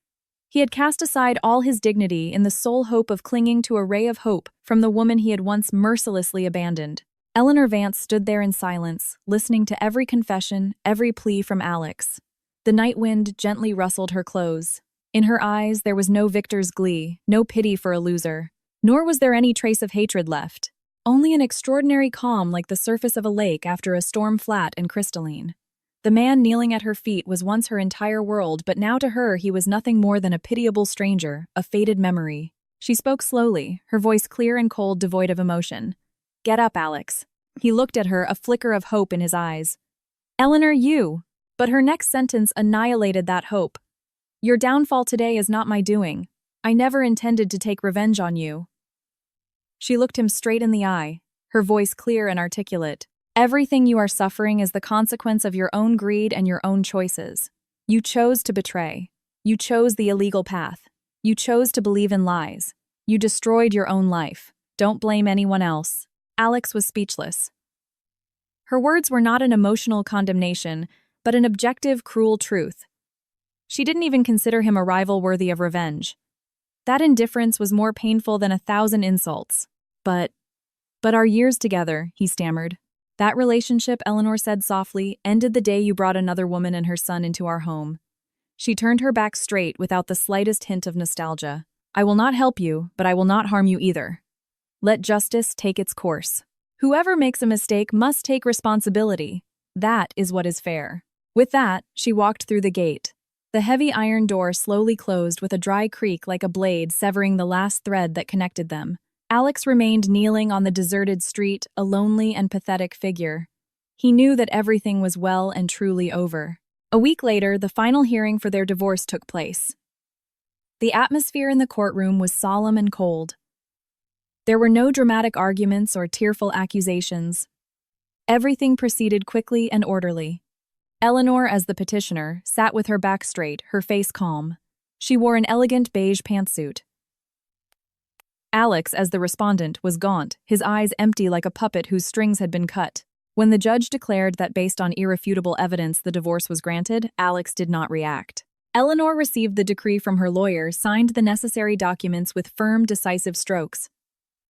He had cast aside all his dignity in the sole hope of clinging to a ray of hope from the woman he had once mercilessly abandoned. Eleanor Vance stood there in silence, listening to every confession, every plea from Alex. The night wind gently rustled her clothes. In her eyes, there was no victor's glee, no pity for a loser. Nor was there any trace of hatred left. Only an extraordinary calm like the surface of a lake after a storm, flat and crystalline. The man kneeling at her feet was once her entire world, but now to her he was nothing more than a pitiable stranger, a faded memory. She spoke slowly, her voice clear and cold, devoid of emotion. "Get up, Alex." He looked at her, a flicker of hope in his eyes. "Eleanor, you." But her next sentence annihilated that hope. "Your downfall today is not my doing. I never intended to take revenge on you." She looked him straight in the eye, her voice clear and articulate. "Everything you are suffering is the consequence of your own greed and your own choices. You chose to betray. You chose the illegal path. You chose to believe in lies. You destroyed your own life. Don't blame anyone else." Alex was speechless. Her words were not an emotional condemnation, but an objective, cruel truth. She didn't even consider him a rival worthy of revenge. That indifference was more painful than 1,000 insults. But our years together," he stammered. "That relationship," Eleanor said softly, "ended the day you brought another woman and her son into our home." She turned her back straight without the slightest hint of nostalgia. "I will not help you, but I will not harm you either. Let justice take its course. Whoever makes a mistake must take responsibility. That is what is fair." With that, she walked through the gate. The heavy iron door slowly closed with a dry creak like a blade severing the last thread that connected them. Alex remained kneeling on the deserted street, a lonely and pathetic figure. He knew that everything was well and truly over. A week later, the final hearing for their divorce took place. The atmosphere in the courtroom was solemn and cold. There were no dramatic arguments or tearful accusations. Everything proceeded quickly and orderly. Eleanor, as the petitioner, sat with her back straight, her face calm. She wore an elegant beige pantsuit. Alex, as the respondent, was gaunt, his eyes empty like a puppet whose strings had been cut. When the judge declared that based on irrefutable evidence the divorce was granted, Alex did not react. Eleanor received the decree from her lawyer, signed the necessary documents with firm, decisive strokes.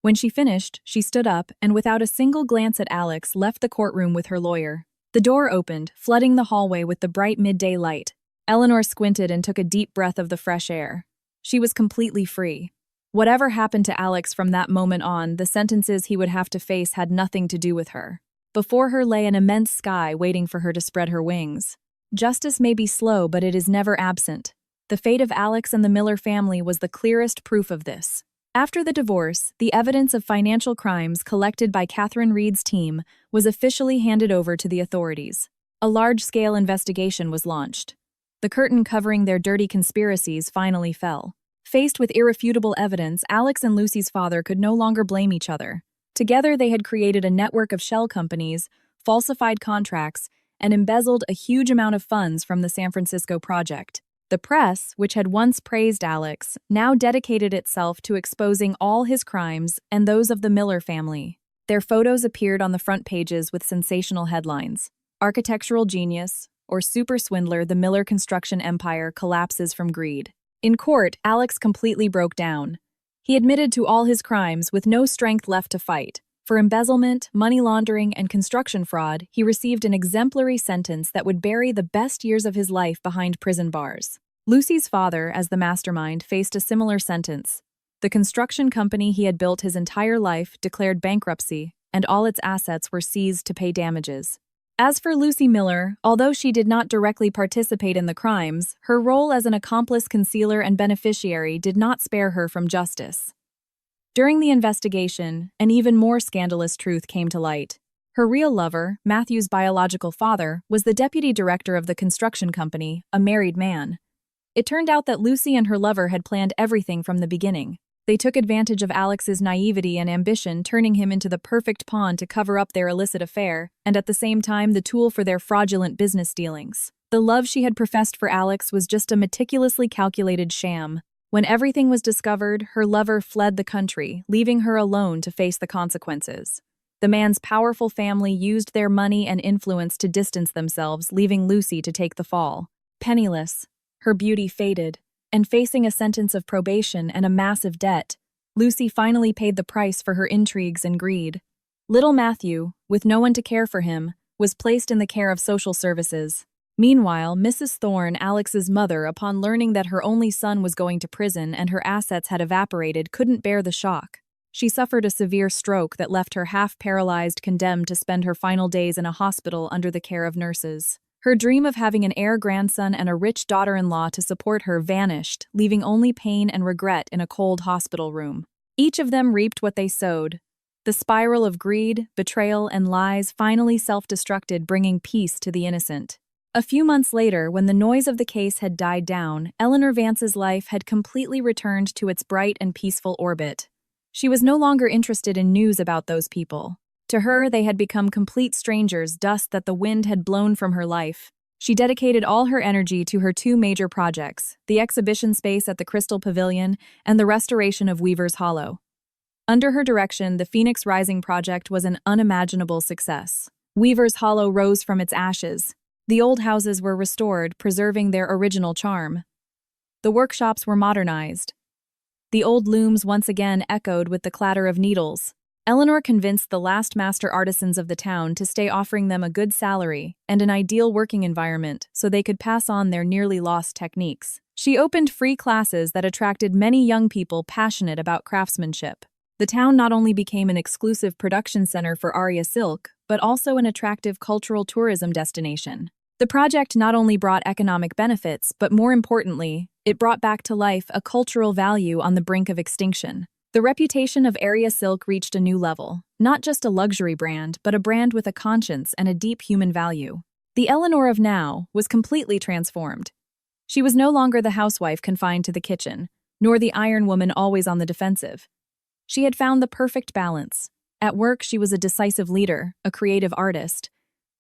When she finished, she stood up and, without a single glance at Alex, left the courtroom with her lawyer. The door opened, flooding the hallway with the bright midday light. Eleanor squinted and took a deep breath of the fresh air. She was completely free. Whatever happened to Alex from that moment on, the sentences he would have to face had nothing to do with her. Before her lay an immense sky waiting for her to spread her wings. Justice may be slow, but it is never absent. The fate of Alex and the Miller family was the clearest proof of this. After the divorce, the evidence of financial crimes collected by Catherine Reed's team was officially handed over to the authorities. A large-scale investigation was launched. The curtain covering their dirty conspiracies finally fell. Faced with irrefutable evidence, Alex and Lucy's father could no longer blame each other. Together, they had created a network of shell companies, falsified contracts, and embezzled a huge amount of funds from the San Francisco project. The press, which had once praised Alex, now dedicated itself to exposing all his crimes and those of the Miller family. Their photos appeared on the front pages with sensational headlines. Architectural genius, or super swindler, the Miller construction empire collapses from greed. In court, Alex completely broke down. He admitted to all his crimes with no strength left to fight. For embezzlement, money laundering, and construction fraud, he received an exemplary sentence that would bury the best years of his life behind prison bars. Lucy's father, as the mastermind, faced a similar sentence. The construction company he had built his entire life declared bankruptcy, and all its assets were seized to pay damages. As for Lucy Miller, although she did not directly participate in the crimes, her role as an accomplice, concealer, and beneficiary did not spare her from justice. During the investigation, an even more scandalous truth came to light. Her real lover, Matthew's biological father, was the deputy director of the construction company, a married man. It turned out that Lucy and her lover had planned everything from the beginning. They took advantage of Alex's naivety and ambition, turning him into the perfect pawn to cover up their illicit affair, and at the same time the tool for their fraudulent business dealings. The love she had professed for Alex was just a meticulously calculated sham. When everything was discovered, her lover fled the country, leaving her alone to face the consequences. The man's powerful family used their money and influence to distance themselves, leaving Lucy to take the fall. Penniless, her beauty faded, and facing a sentence of probation and a massive debt, Lucy finally paid the price for her intrigues and greed. Little Matthew, with no one to care for him, was placed in the care of social services. Meanwhile, Mrs. Thorne, Alex's mother, upon learning that her only son was going to prison and her assets had evaporated, couldn't bear the shock. She suffered a severe stroke that left her half-paralyzed, condemned to spend her final days in a hospital under the care of nurses. Her dream of having an heir grandson and a rich daughter-in-law to support her vanished, leaving only pain and regret in a cold hospital room. Each of them reaped what they sowed. The spiral of greed, betrayal, and lies finally self-destructed, bringing peace to the innocent. A few months later, when the noise of the case had died down, Eleanor Vance's life had completely returned to its bright and peaceful orbit. She was no longer interested in news about those people. To her, they had become complete strangers, dust that the wind had blown from her life. She dedicated all her energy to her two major projects, the exhibition space at the Crystal Pavilion and the restoration of Weaver's Hollow. Under her direction, the Phoenix Rising project was an unimaginable success. Weaver's Hollow rose from its ashes. The old houses were restored, preserving their original charm. The workshops were modernized. The old looms once again echoed with the clatter of needles. Eleanor convinced the last master artisans of the town to stay, offering them a good salary and an ideal working environment so they could pass on their nearly lost techniques. She opened free classes that attracted many young people passionate about craftsmanship. The town not only became an exclusive production center for Aria silk, but also an attractive cultural tourism destination. The project not only brought economic benefits, but more importantly, it brought back to life a cultural value on the brink of extinction. The reputation of Aria Silk reached a new level, not just a luxury brand, but a brand with a conscience and a deep human value. The Eleanor of now was completely transformed. She was no longer the housewife confined to the kitchen, nor the iron woman always on the defensive. She had found the perfect balance. At work, she was a decisive leader, a creative artist.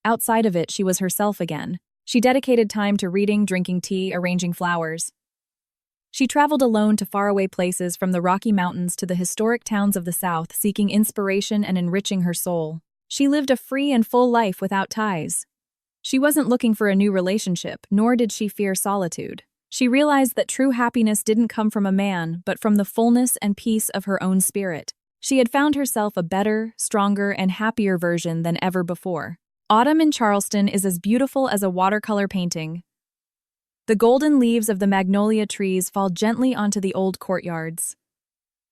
Outside of it, she was herself again. She dedicated time to reading, drinking tea, arranging flowers. She traveled alone to faraway places from the Rocky Mountains to the historic towns of the South, seeking inspiration and enriching her soul. She lived a free and full life without ties. She wasn't looking for a new relationship, nor did she fear solitude. She realized that true happiness didn't come from a man, but from the fullness and peace of her own spirit. She had found herself a better, stronger, and happier version than ever before. Autumn in Charleston is as beautiful as a watercolor painting. The golden leaves of the magnolia trees fall gently onto the old courtyards.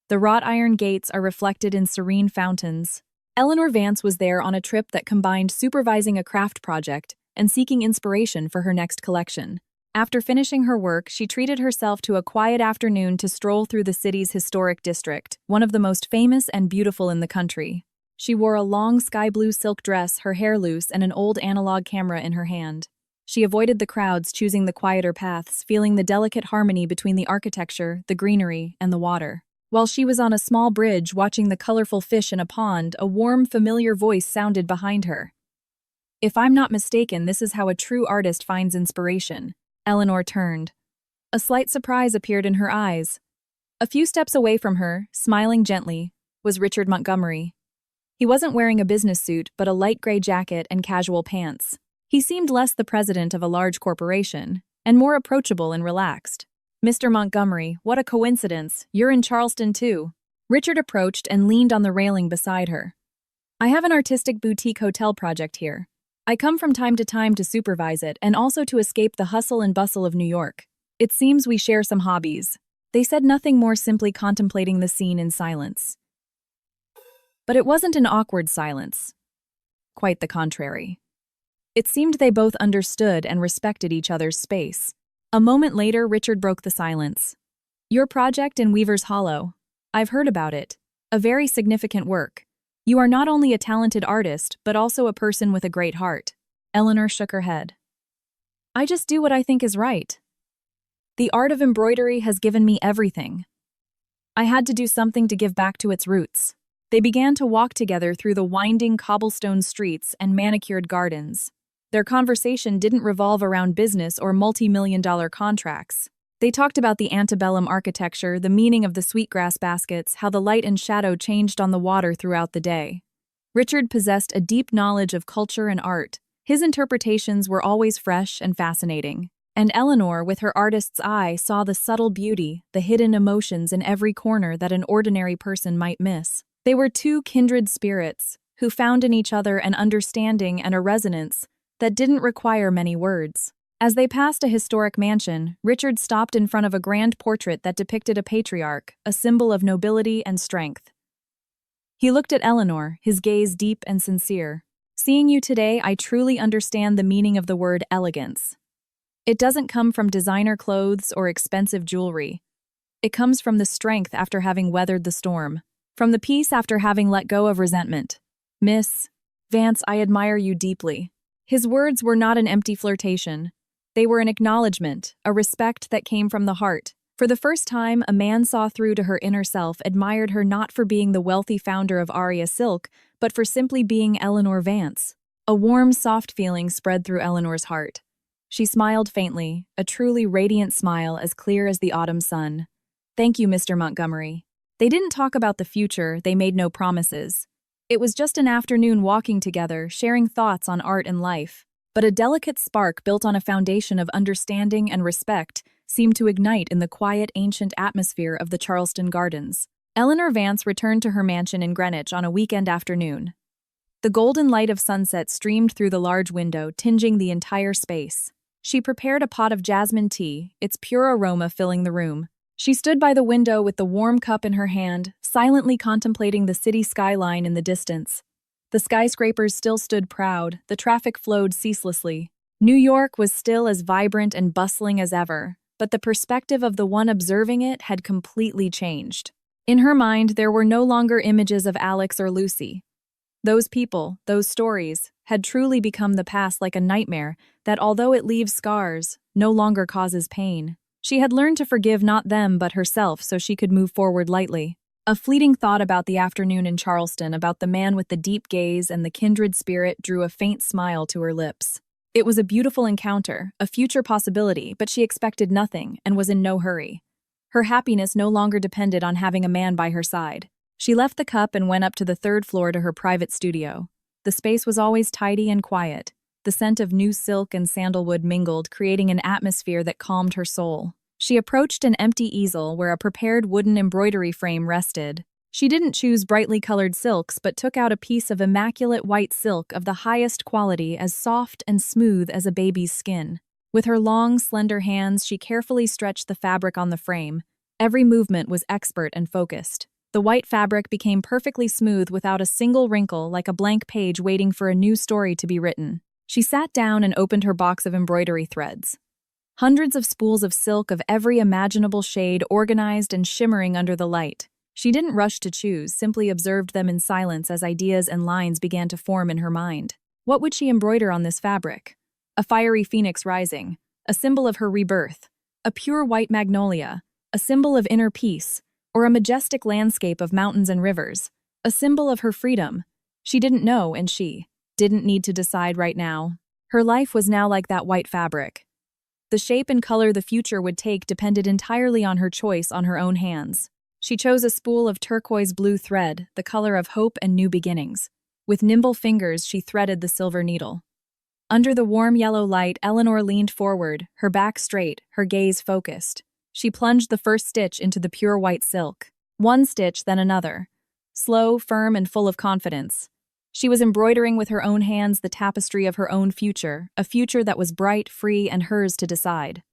The wrought iron gates are reflected in serene fountains. Eleanor Vance was there on a trip that combined supervising a craft project and seeking inspiration for her next collection. After finishing her work, she treated herself to a quiet afternoon to stroll through the city's historic district, one of the most famous and beautiful in the country. She wore a long sky-blue silk dress, her hair loose, and an old analog camera in her hand. She avoided the crowds, choosing the quieter paths, feeling the delicate harmony between the architecture, the greenery, and the water. While she was on a small bridge watching the colorful fish in a pond, a warm, familiar voice sounded behind her. "If I'm not mistaken, this is how a true artist finds inspiration." Eleanor turned. A slight surprise appeared in her eyes. A few steps away from her, smiling gently, was Richard Montgomery. He wasn't wearing a business suit, but a light gray jacket and casual pants. He seemed less the president of a large corporation, and more approachable and relaxed. "Mr. Montgomery, what a coincidence. You're in Charleston, too." Richard approached and leaned on the railing beside her. "I have an artistic boutique hotel project here. I come from time to time to supervise it and also to escape the hustle and bustle of New York. It seems we share some hobbies." They said nothing more, simply contemplating the scene in silence. But it wasn't an awkward silence. Quite the contrary. It seemed they both understood and respected each other's space. A moment later, Richard broke the silence. "Your project in Weaver's Hollow. I've heard about it. A very significant work. You are not only a talented artist, but also a person with a great heart." Eleanor shook her head. "I just do what I think is right. The art of embroidery has given me everything. I had to do something to give back to its roots." They began to walk together through the winding cobblestone streets and manicured gardens. Their conversation didn't revolve around business or multi-million-dollar contracts. They talked about the antebellum architecture, the meaning of the sweetgrass baskets, how the light and shadow changed on the water throughout the day. Richard possessed a deep knowledge of culture and art. His interpretations were always fresh and fascinating. And Eleanor, with her artist's eye, saw the subtle beauty, the hidden emotions in every corner that an ordinary person might miss. They were two kindred spirits, who found in each other an understanding and a resonance that didn't require many words. As they passed a historic mansion, Richard stopped in front of a grand portrait that depicted a patriarch, a symbol of nobility and strength. He looked at Eleanor, his gaze deep and sincere. "Seeing you today, I truly understand the meaning of the word elegance. It doesn't come from designer clothes or expensive jewelry. It comes from the strength after having weathered the storm, from the peace after having let go of resentment. Miss Vance, I admire you deeply." His words were not an empty flirtation. They were an acknowledgement, a respect that came from the heart. For the first time, a man saw through to her inner self, admired her not for being the wealthy founder of Aria Silk, but for simply being Eleanor Vance. A warm, soft feeling spread through Eleanor's heart. She smiled faintly, a truly radiant smile as clear as the autumn sun. "Thank you, Mr. Montgomery." They didn't talk about the future, they made no promises. It was just an afternoon walking together, sharing thoughts on art and life. But a delicate spark built on a foundation of understanding and respect seemed to ignite in the quiet, ancient atmosphere of the Charleston Gardens. Eleanor Vance returned to her mansion in Greenwich on a weekend afternoon. The golden light of sunset streamed through the large window, tinging the entire space. She prepared a pot of jasmine tea, its pure aroma filling the room. She stood by the window with the warm cup in her hand, silently contemplating the city skyline in the distance. The skyscrapers still stood proud, the traffic flowed ceaselessly. New York was still as vibrant and bustling as ever, but the perspective of the one observing it had completely changed. In her mind, there were no longer images of Alex or Lucy. Those people, those stories, had truly become the past, like a nightmare that, although it leaves scars, no longer causes pain. She had learned to forgive not them but herself so she could move forward lightly. A fleeting thought about the afternoon in Charleston, about the man with the deep gaze and the kindred spirit, drew a faint smile to her lips. It was a beautiful encounter, a future possibility, but she expected nothing and was in no hurry. Her happiness no longer depended on having a man by her side. She left the cup and went up to the third floor to her private studio. The space was always tidy and quiet. The scent of new silk and sandalwood mingled, creating an atmosphere that calmed her soul. She approached an empty easel where a prepared wooden embroidery frame rested. She didn't choose brightly colored silks but took out a piece of immaculate white silk of the highest quality, as soft and smooth as a baby's skin. With her long, slender hands, she carefully stretched the fabric on the frame. Every movement was expert and focused. The white fabric became perfectly smooth without a single wrinkle, like a blank page waiting for a new story to be written. She sat down and opened her box of embroidery threads. Hundreds of spools of silk of every imaginable shade organized and shimmering under the light. She didn't rush to choose, simply observed them in silence as ideas and lines began to form in her mind. What would she embroider on this fabric? A fiery phoenix rising, a symbol of her rebirth, a pure white magnolia, a symbol of inner peace, or a majestic landscape of mountains and rivers, a symbol of her freedom. She didn't know, and she didn't need to decide right now. Her life was now like that white fabric. The shape and color the future would take depended entirely on her choice on her own hands. She chose a spool of turquoise blue thread, the color of hope and new beginnings. With nimble fingers, she threaded the silver needle. Under the warm yellow light, Eleanor leaned forward, her back straight, her gaze focused. She plunged the first stitch into the pure white silk. One stitch, then another. Slow, firm, and full of confidence. She was embroidering with her own hands the tapestry of her own future, a future that was bright, free, and hers to decide.